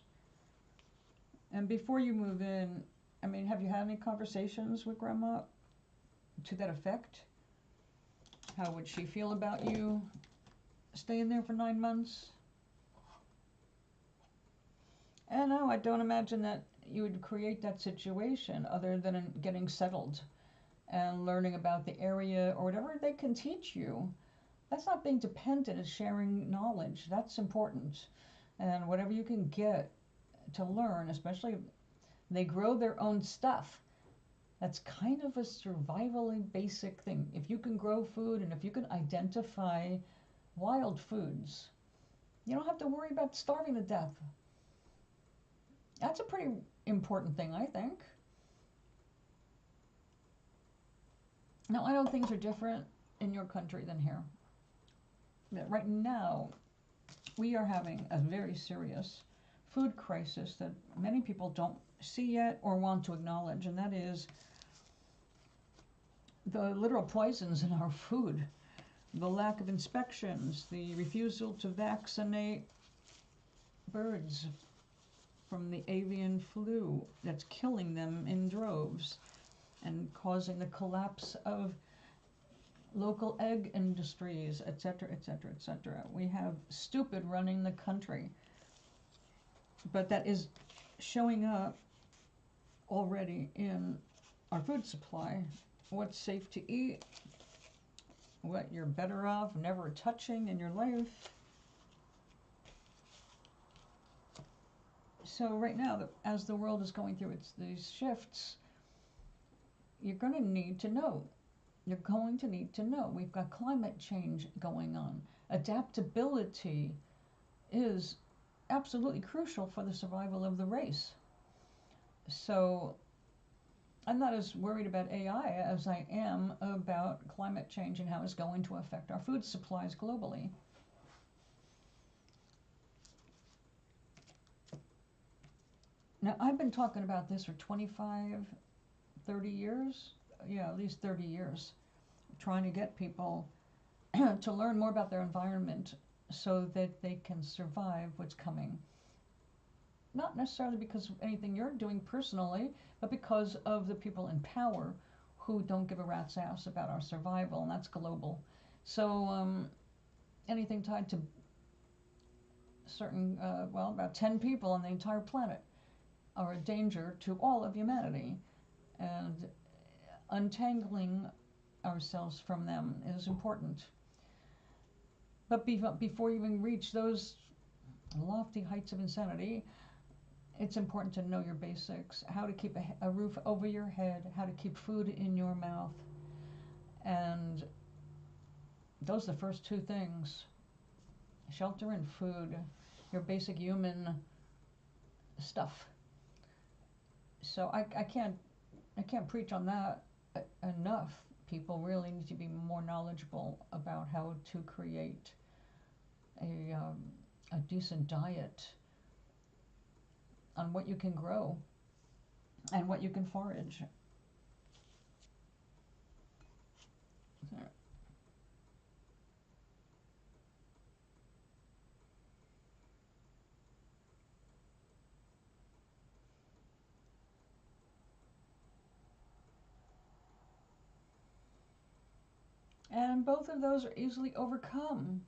And before you move in, I mean, have you had any conversations with Grandma to that effect? How would she feel about you staying there for 9 months? And no, I don't imagine that you would create that situation other than getting settled and learning about the area or whatever they can teach you. That's not being dependent, it's sharing knowledge. That's important. And whatever you can get to learn, especially they grow their own stuff. That's kind of a survivally basic thing. If you can grow food and if you can identify wild foods, you don't have to worry about starving to death. That's a pretty important thing, I think. Now, I know things are different in your country than here. But right now, we are having a very serious food crisis that many people don't see yet or want to acknowledge, and that is the literal poisons in our food, the lack of inspections, the refusal to vaccinate birds from the avian flu that's killing them in droves and causing the collapse of local egg industries, etc., etc., etc. We have stupid running the country, but that is showing up already in our food supply, what's safe to eat, what you're better off never touching in your life. So right now, as the world is going through these shifts, you're going to need to know. You're going to need to know. We've got climate change going on. Adaptability is absolutely crucial for the survival of the race. So I'm not as worried about AI as I am about climate change and how it's going to affect our food supplies globally. Now, I've been talking about this for 25, 30 years. Yeah, at least 30 years. Trying to get people to learn more about their environment so that they can survive what's coming. Not necessarily because of anything you're doing personally, but because of the people in power who don't give a rat's ass about our survival, and that's global. So anything tied to certain, about 10 people on the entire planet are a danger to all of humanity, and untangling ourselves from them is important. But before you even reach those lofty heights of insanity, it's important to know your basics, how to keep a roof over your head, how to keep food in your mouth, and those are the first two things: shelter and food, your basic human stuff. So I can't preach on that enough. People really need to be more knowledgeable about how to create a decent diet on what you can grow and what you can forage. And both of those are easily overcome.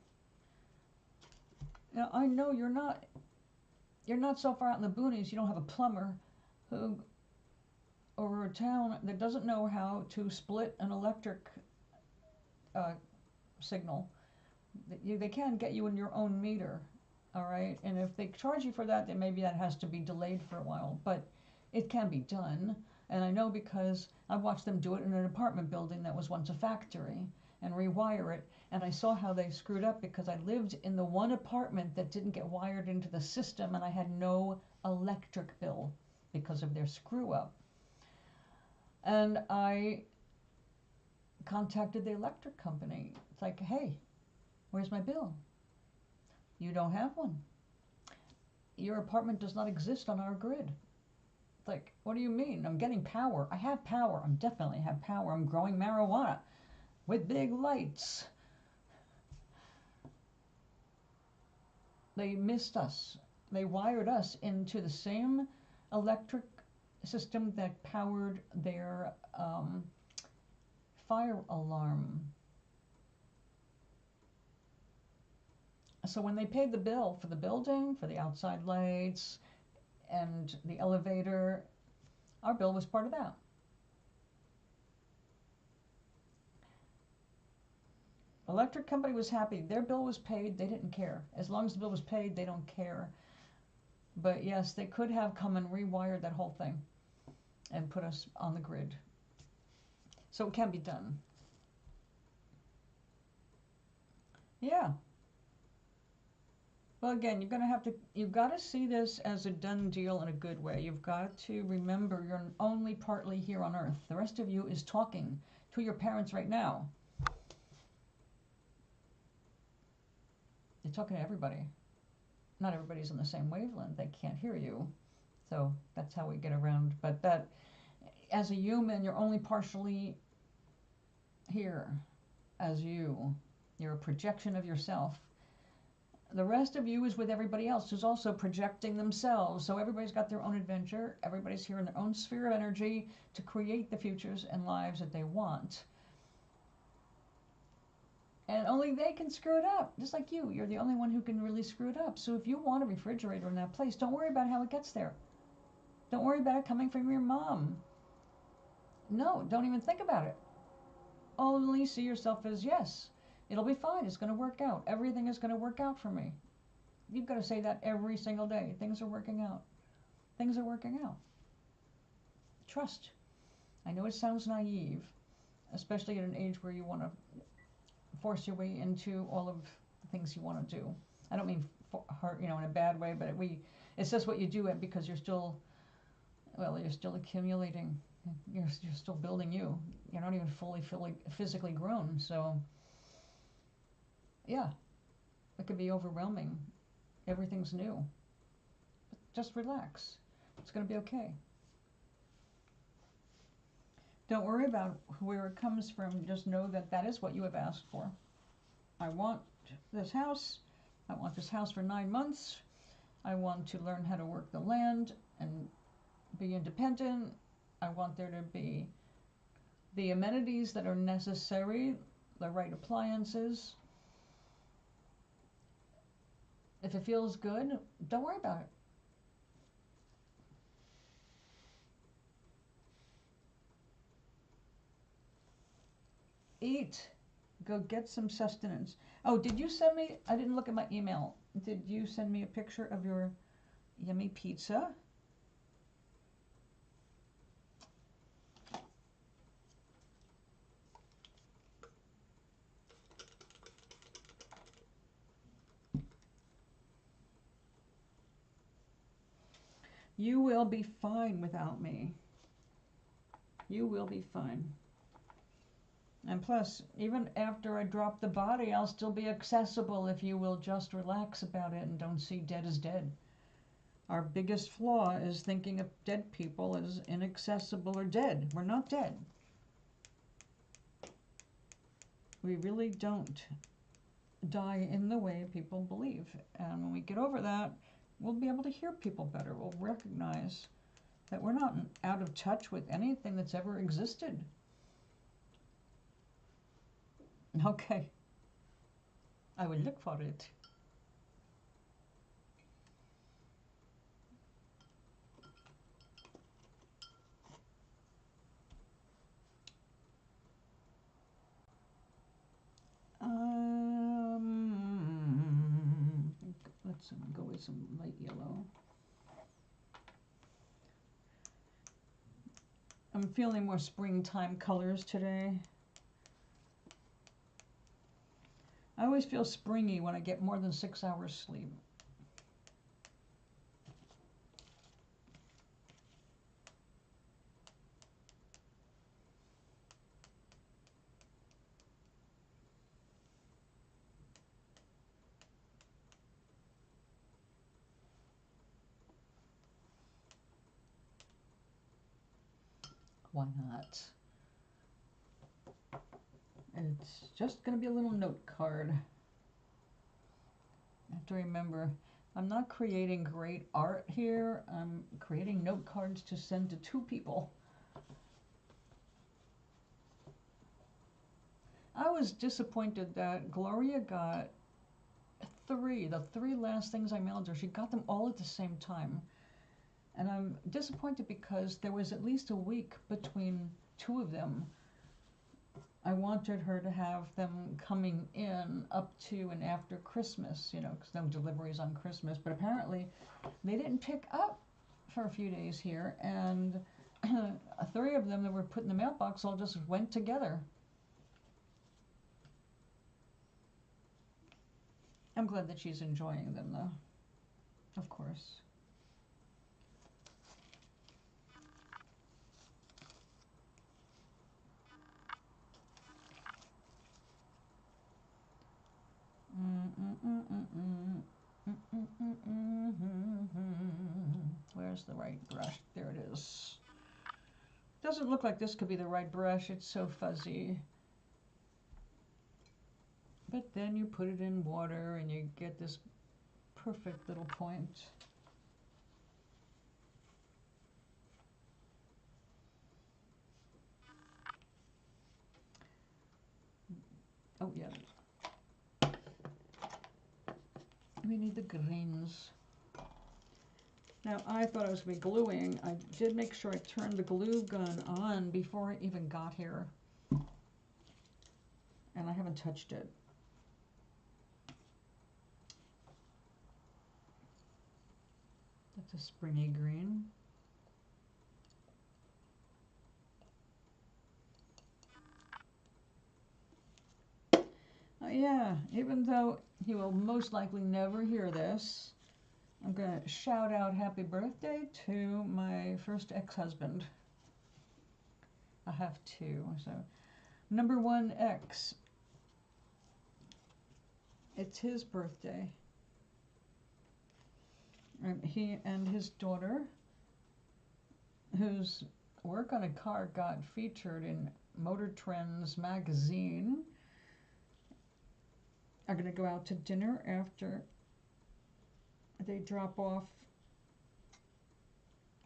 Now, I know you're not so far out in the boonies you don't have a plumber who, or a town that doesn't know how to split an electric signal. They can get you in your own meter, all right? And if they charge you for that, then maybe that has to be delayed for a while, but it can be done. And I know because I watched them do it in an apartment building that was once a factory and rewire it. And I saw how they screwed up because I lived in the one apartment that didn't get wired into the system, and I had no electric bill because of their screw up. And I contacted the electric company. It's like, hey, where's my bill? You don't have one. Your apartment does not exist on our grid. It's like, what do you mean? I'm getting power. I have power. I definitely have power. I'm growing marijuana with big lights. They missed us. They wired us into the same electric system that powered their fire alarm. So when they paid the bill for the building, for the outside lights, and the elevator, our bill was part of that. Electric company was happy. Their bill was paid. They didn't care. As long as the bill was paid, they don't care. But yes, they could have come and rewired that whole thing and put us on the grid. So it can be done. Yeah. Well, again, you've got to see this as a done deal in a good way. You've got to remember you're only partly here on Earth. The rest of you is talking to your parents right now. You're talking to everybody. Not everybody's on the same wavelength. They can't hear you. So that's how we get around. But that, as a human, you're only partially here as you. You're a projection of yourself. The rest of you is with everybody else who's also projecting themselves. So everybody's got their own adventure. Everybody's here in their own sphere of energy to create the futures and lives that they want. And only they can screw it up, just like you. You're the only one who can really screw it up. So if you want a refrigerator in that place, don't worry about how it gets there. Don't worry about it coming from your mom. No, don't even think about it. only see yourself as, yes, it'll be fine. It's going to work out. Everything is going to work out for me. You've got to say that every single day. Things are working out. Things are working out. Trust. I know it sounds naive, especially at an age where you want to force your way into all of the things you want to do. I don't mean hurt, in a bad way, but it's just what you do it because you're still accumulating. You're still building you. You're not even fully physically grown. So, yeah, it could be overwhelming. Everything's new. But just relax. It's going to be okay. Don't worry about where it comes from. Just know that that is what you have asked for. I want this house. I want this house for 9 months. I want to learn how to work the land and be independent. I want there to be the amenities that are necessary, the right appliances. If it feels good, don't worry about it. Eat. Go get some sustenance. Oh, did you send me? I didn't look at my email. Did you send me a picture of your yummy pizza? You will be fine without me. You will be fine. And plus, even after I drop the body, I'll still be accessible if you will just relax about it and don't see dead as dead. Our biggest flaw is thinking of dead people as inaccessible or dead. We're not dead. We really don't die in the way people believe. And when we get over that, we'll be able to hear people better. We'll recognize that we're not out of touch with anything that's ever existed. Okay. I will look for it. Let's go with some light yellow. I'm feeling more springtime colors today. I always feel springy when I get more than 6 hours sleep. Why not? It's just going to be a little note card. I have to remember, I'm not creating great art here. I'm creating note cards to send to 2 people. I was disappointed that Gloria got 3, the 3 last things I mailed her. She got them all at the same time. And I'm disappointed because there was at least a week between 2 of them. I wanted her to have them coming in up to and after Christmas, because no deliveries on Christmas. But apparently they didn't pick up for a few days here. And 3 of them that were put in the mailbox all just went together. I'm glad that she's enjoying them, though, of course. Where's the right brush? There it is. Doesn't look like this could be the right brush. It's so fuzzy. But then you put it in water and you get this perfect little point. Oh, yeah. We need the greens. Now, I thought I was going to be gluing. I did make sure I turned the glue gun on before I even got here. haven't touched it. That's a springy green. Yeah, even though he will most likely never hear this, I'm going to shout out happy birthday to my first ex-husband. I have two, so number 1X. It's his birthday. And he and his daughter, whose work on a car got featured in Motor Trends magazine, are going to go out to dinner after they drop off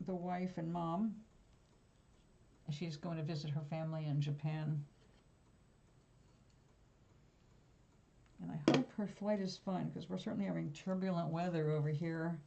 the wife and mom. She's going to visit her family in Japan. And I hope her flight is fine, because we're certainly having turbulent weather over here.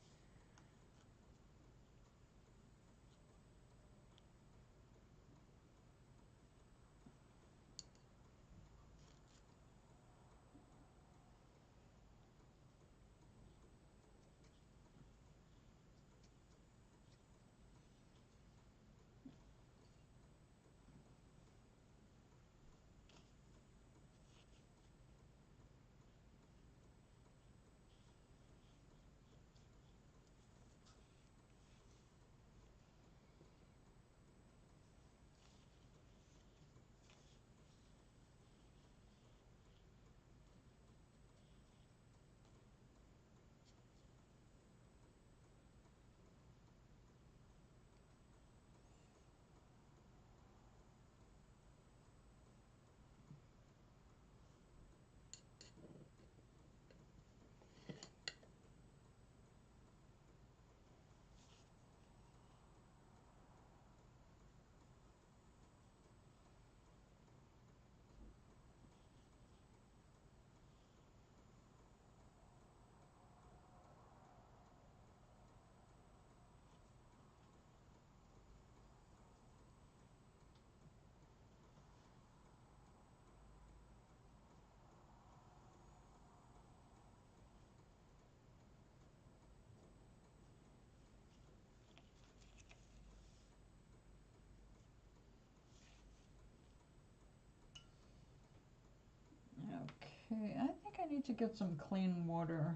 Okay, I think I need to get some clean water.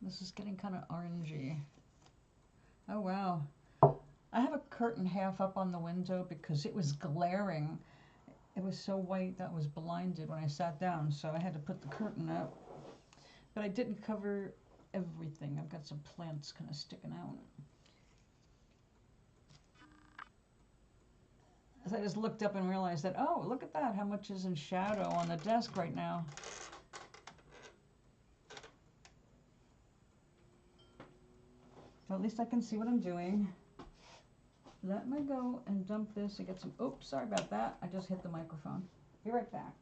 This is getting kind of orangey. Oh wow. I have a curtain half up on the window because it was glaring. It was so white that I was blinded when I sat down, so I had to put the curtain up. But I didn't cover everything. I've got some plants kind of sticking out. As I just looked up and realized that, oh, look at that, how much is in shadow on the desk right now. So at least I can see what I'm doing. Let me go and dump this and get some, oops, sorry about that. I just hit the microphone. Be right back.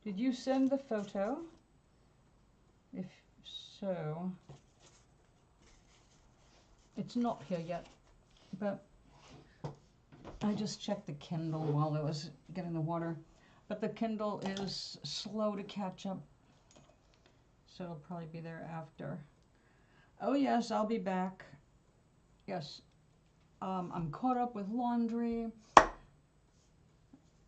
Did you send the photo? If so, it's not here yet, but I just checked the Kindle while I was getting the water. But the Kindle is slow to catch up. so it'll probably be there after. Oh yes, I'll be back. Yes, I'm caught up with laundry,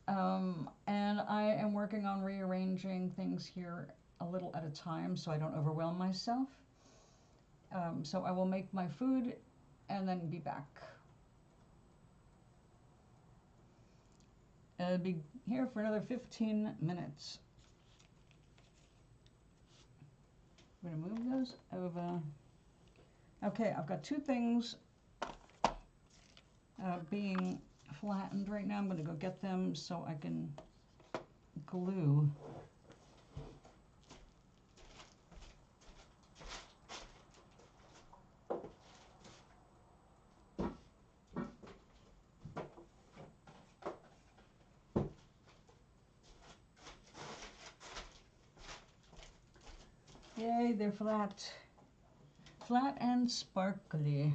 and I am working on rearranging things here a little at a time so I don't overwhelm myself. So I will make my food and then be back. I'll be here for another 15 minutes. I'm going to move those over. Okay, I've got two things being flattened right now. I'm going to go get them so I can glue. Yay, they're flat. Flat and sparkly.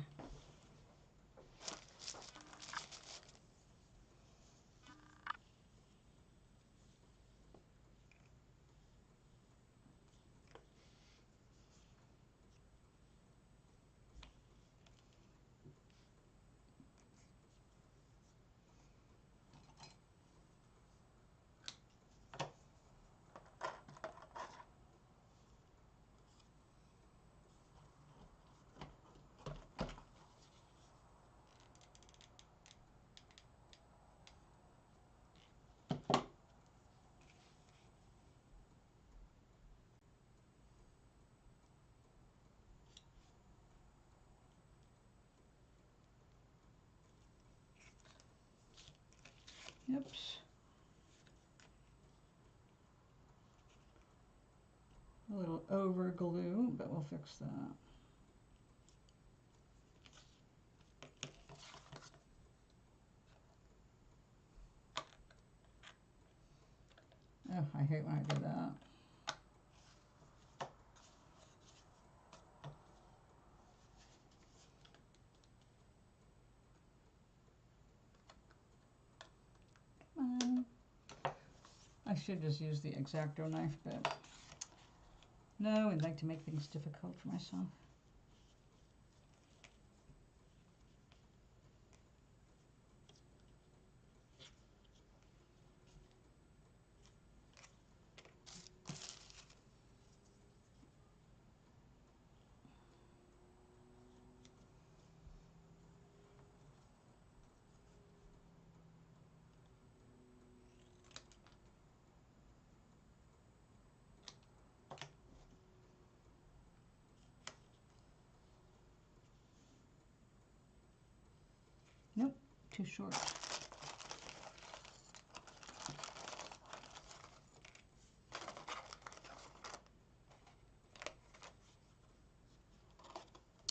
Oops. A little over glue, but we'll fix that. Oh, I hate when I do that. Come on. I should just use the X-Acto knife, but no, I'd like to make things difficult for myself. Nope, too short.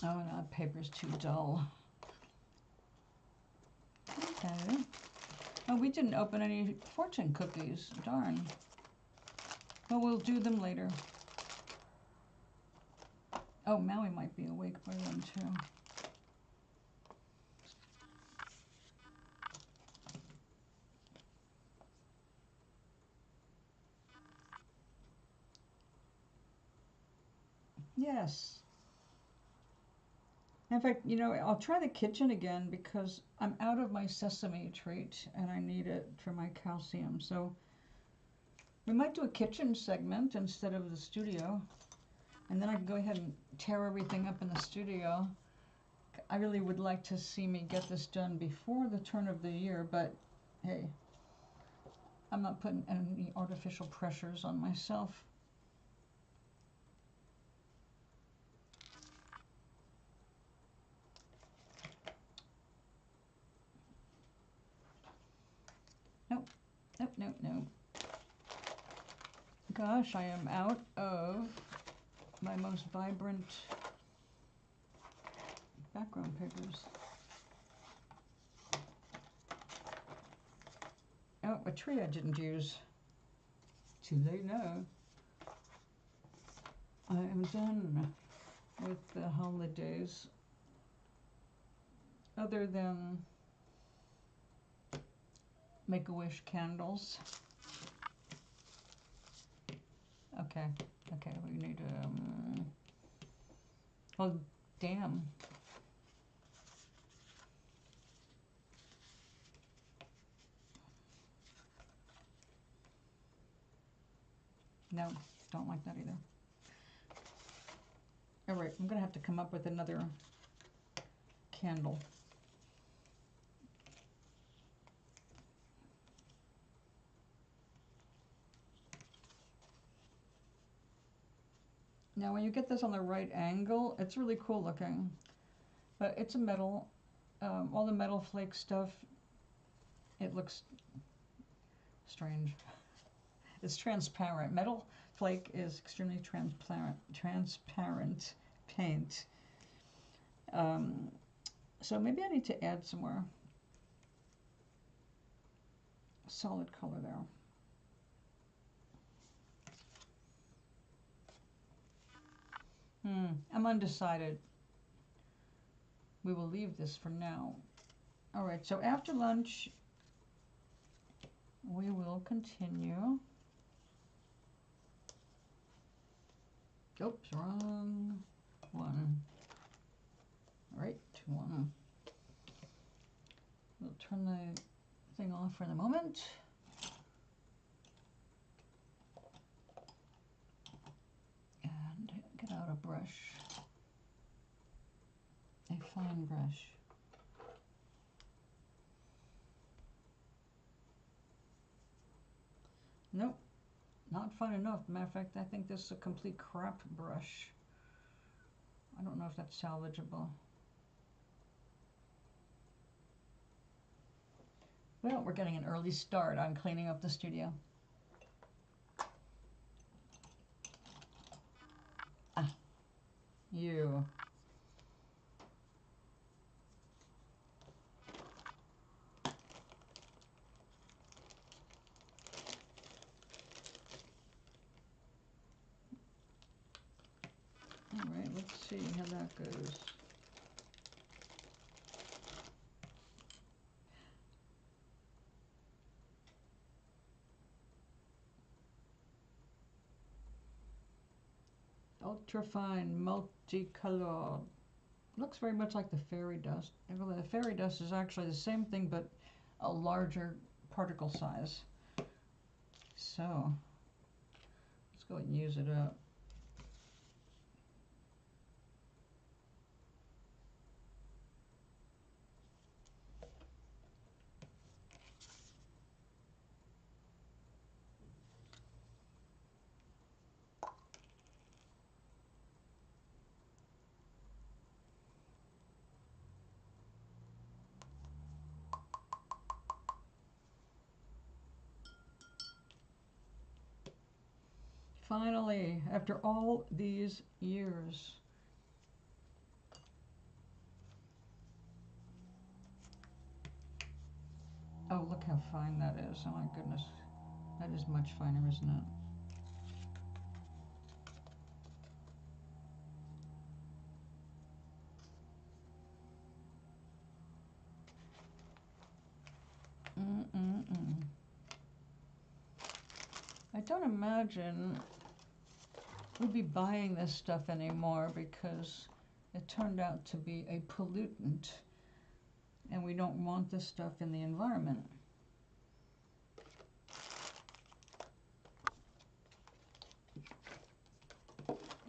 Oh, no, that paper's too dull. Okay. Oh, we didn't open any fortune cookies. Darn. Well, we'll do them later. Oh, Maui might be awake by then, too. Yes. In fact, you know, I'll try the kitchen again because I'm out of my sesame treat and I need it for my calcium. So we might do a kitchen segment instead of the studio. And then I can go ahead and tear everything up in the studio. I really would like to see me get this done before the turn of the year, but hey, I'm not putting any artificial pressures on myself. Nope, nope, nope, nope. Gosh, I am out of my most vibrant background papers. Oh, a tree I didn't use. Too late now. I am done with the holidays. Other than Make-A-Wish candles. Okay, Okay, we need oh, damn. No, don't like that either. All right, I'm gonna have to come up with another candle. Now, when you get this on the right angle, it's really cool looking, but it's a metal. All the metal flake stuff, it looks strange. It's transparent. Metal flake is extremely transparent paint. So maybe I need to add some more solid color there. I'm undecided. We will leave this for now. All right, so after lunch, we will continue. Oops, wrong one. All right, one. We'll turn the thing off for the moment. And get out a brush, a fine brush. Nope, not fine enough. Matter of fact, I think this is a complete crap brush. I don't know if that's salvageable. Well, we're getting an early start on cleaning up the studio. Ah, you. All right, let's see how that goes. Ultrafine, multicolored. Looks very much like the fairy dust. The fairy dust is actually the same thing, but a larger particle size. So let's go and use it up. Finally, after all these years. Oh, look how fine that is. Oh my goodness. That is much finer, isn't it? I don't imagine we'd be buying this stuff anymore because it turned out to be a pollutant, and we don't want this stuff in the environment.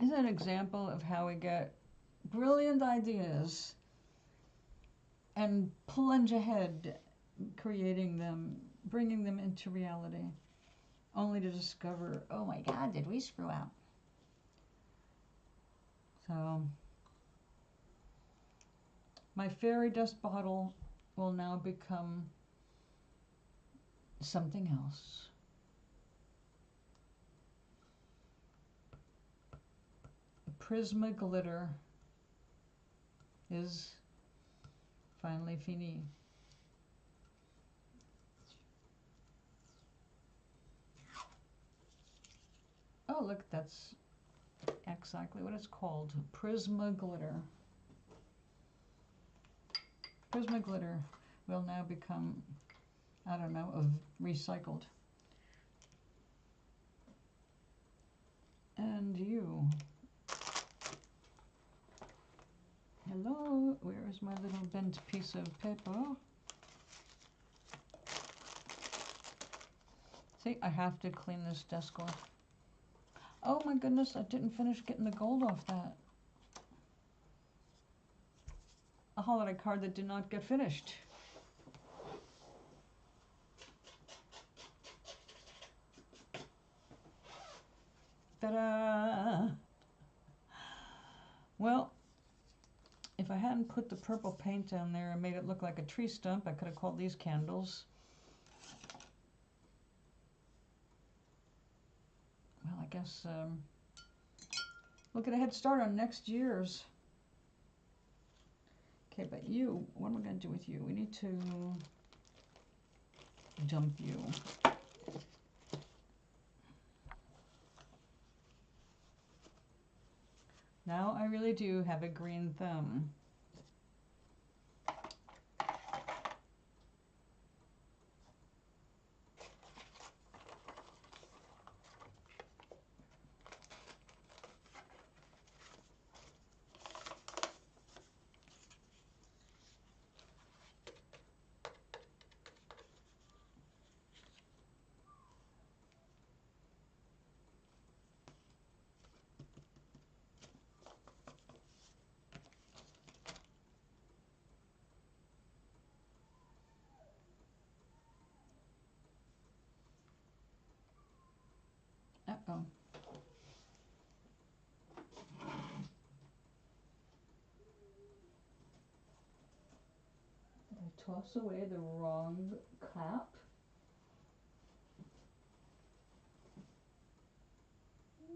Is an example of how we get brilliant ideas and plunge ahead, creating them, bringing them into reality, only to discover, oh my God, did we screw up? So my fairy dust bottle will now become something else. Prisma glitter is finally fini. Oh, look, that's exactly what it's called. Prisma glitter. Prisma glitter will now become, I don't know, recycled. And you. Hello, where is my little bent piece of paper? See, I have to clean this desk off. Oh my goodness, I didn't finish getting the gold off that. A holiday card that did not get finished. Ta-da! Well, if I hadn't put the purple paint down there and made it look like a tree stump, I could have called these candles. Well, I guess we'll get a head start on next year's. Okay, but you, what am I going to do with you? We need to dump you. Now I really do have a green thumb. Uh-oh. Did I toss away the wrong cap?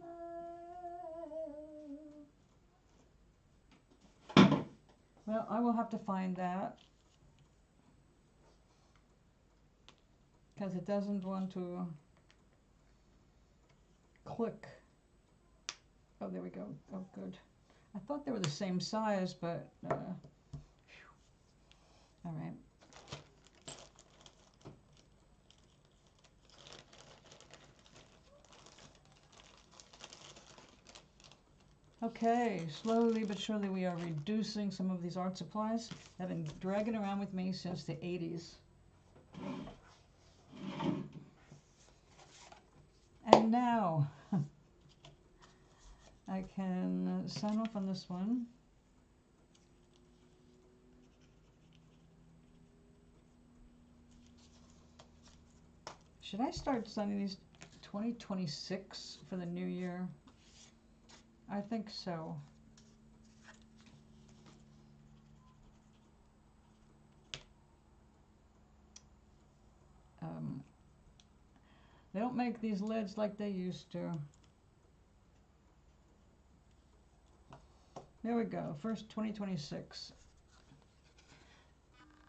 No. Well, I will have to find that. Because it doesn't want to click. Oh, there we go. Oh, good. I thought they were the same size, but all right. Okay, slowly but surely we are reducing some of these art supplies. I've been dragging around with me since the 80s. And now I can sign off on this one. Should I start signing these 2026 for the new year? I think so. They don't make these lids like they used to. There we go, first 2026.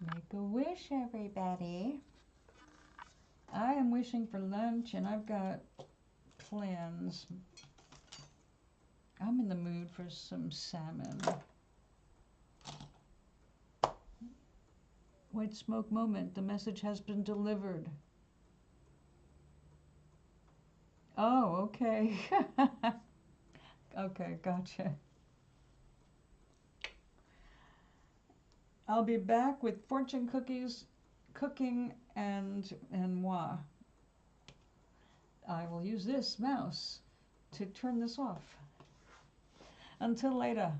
Make a wish, everybody. I am wishing for lunch and I've got plans. I'm in the mood for some salmon. White smoke moment, the message has been delivered. Oh, okay. Okay, gotcha. I'll be back with fortune cookies, cooking, and moi. I will use this mouse to turn this off. Until later.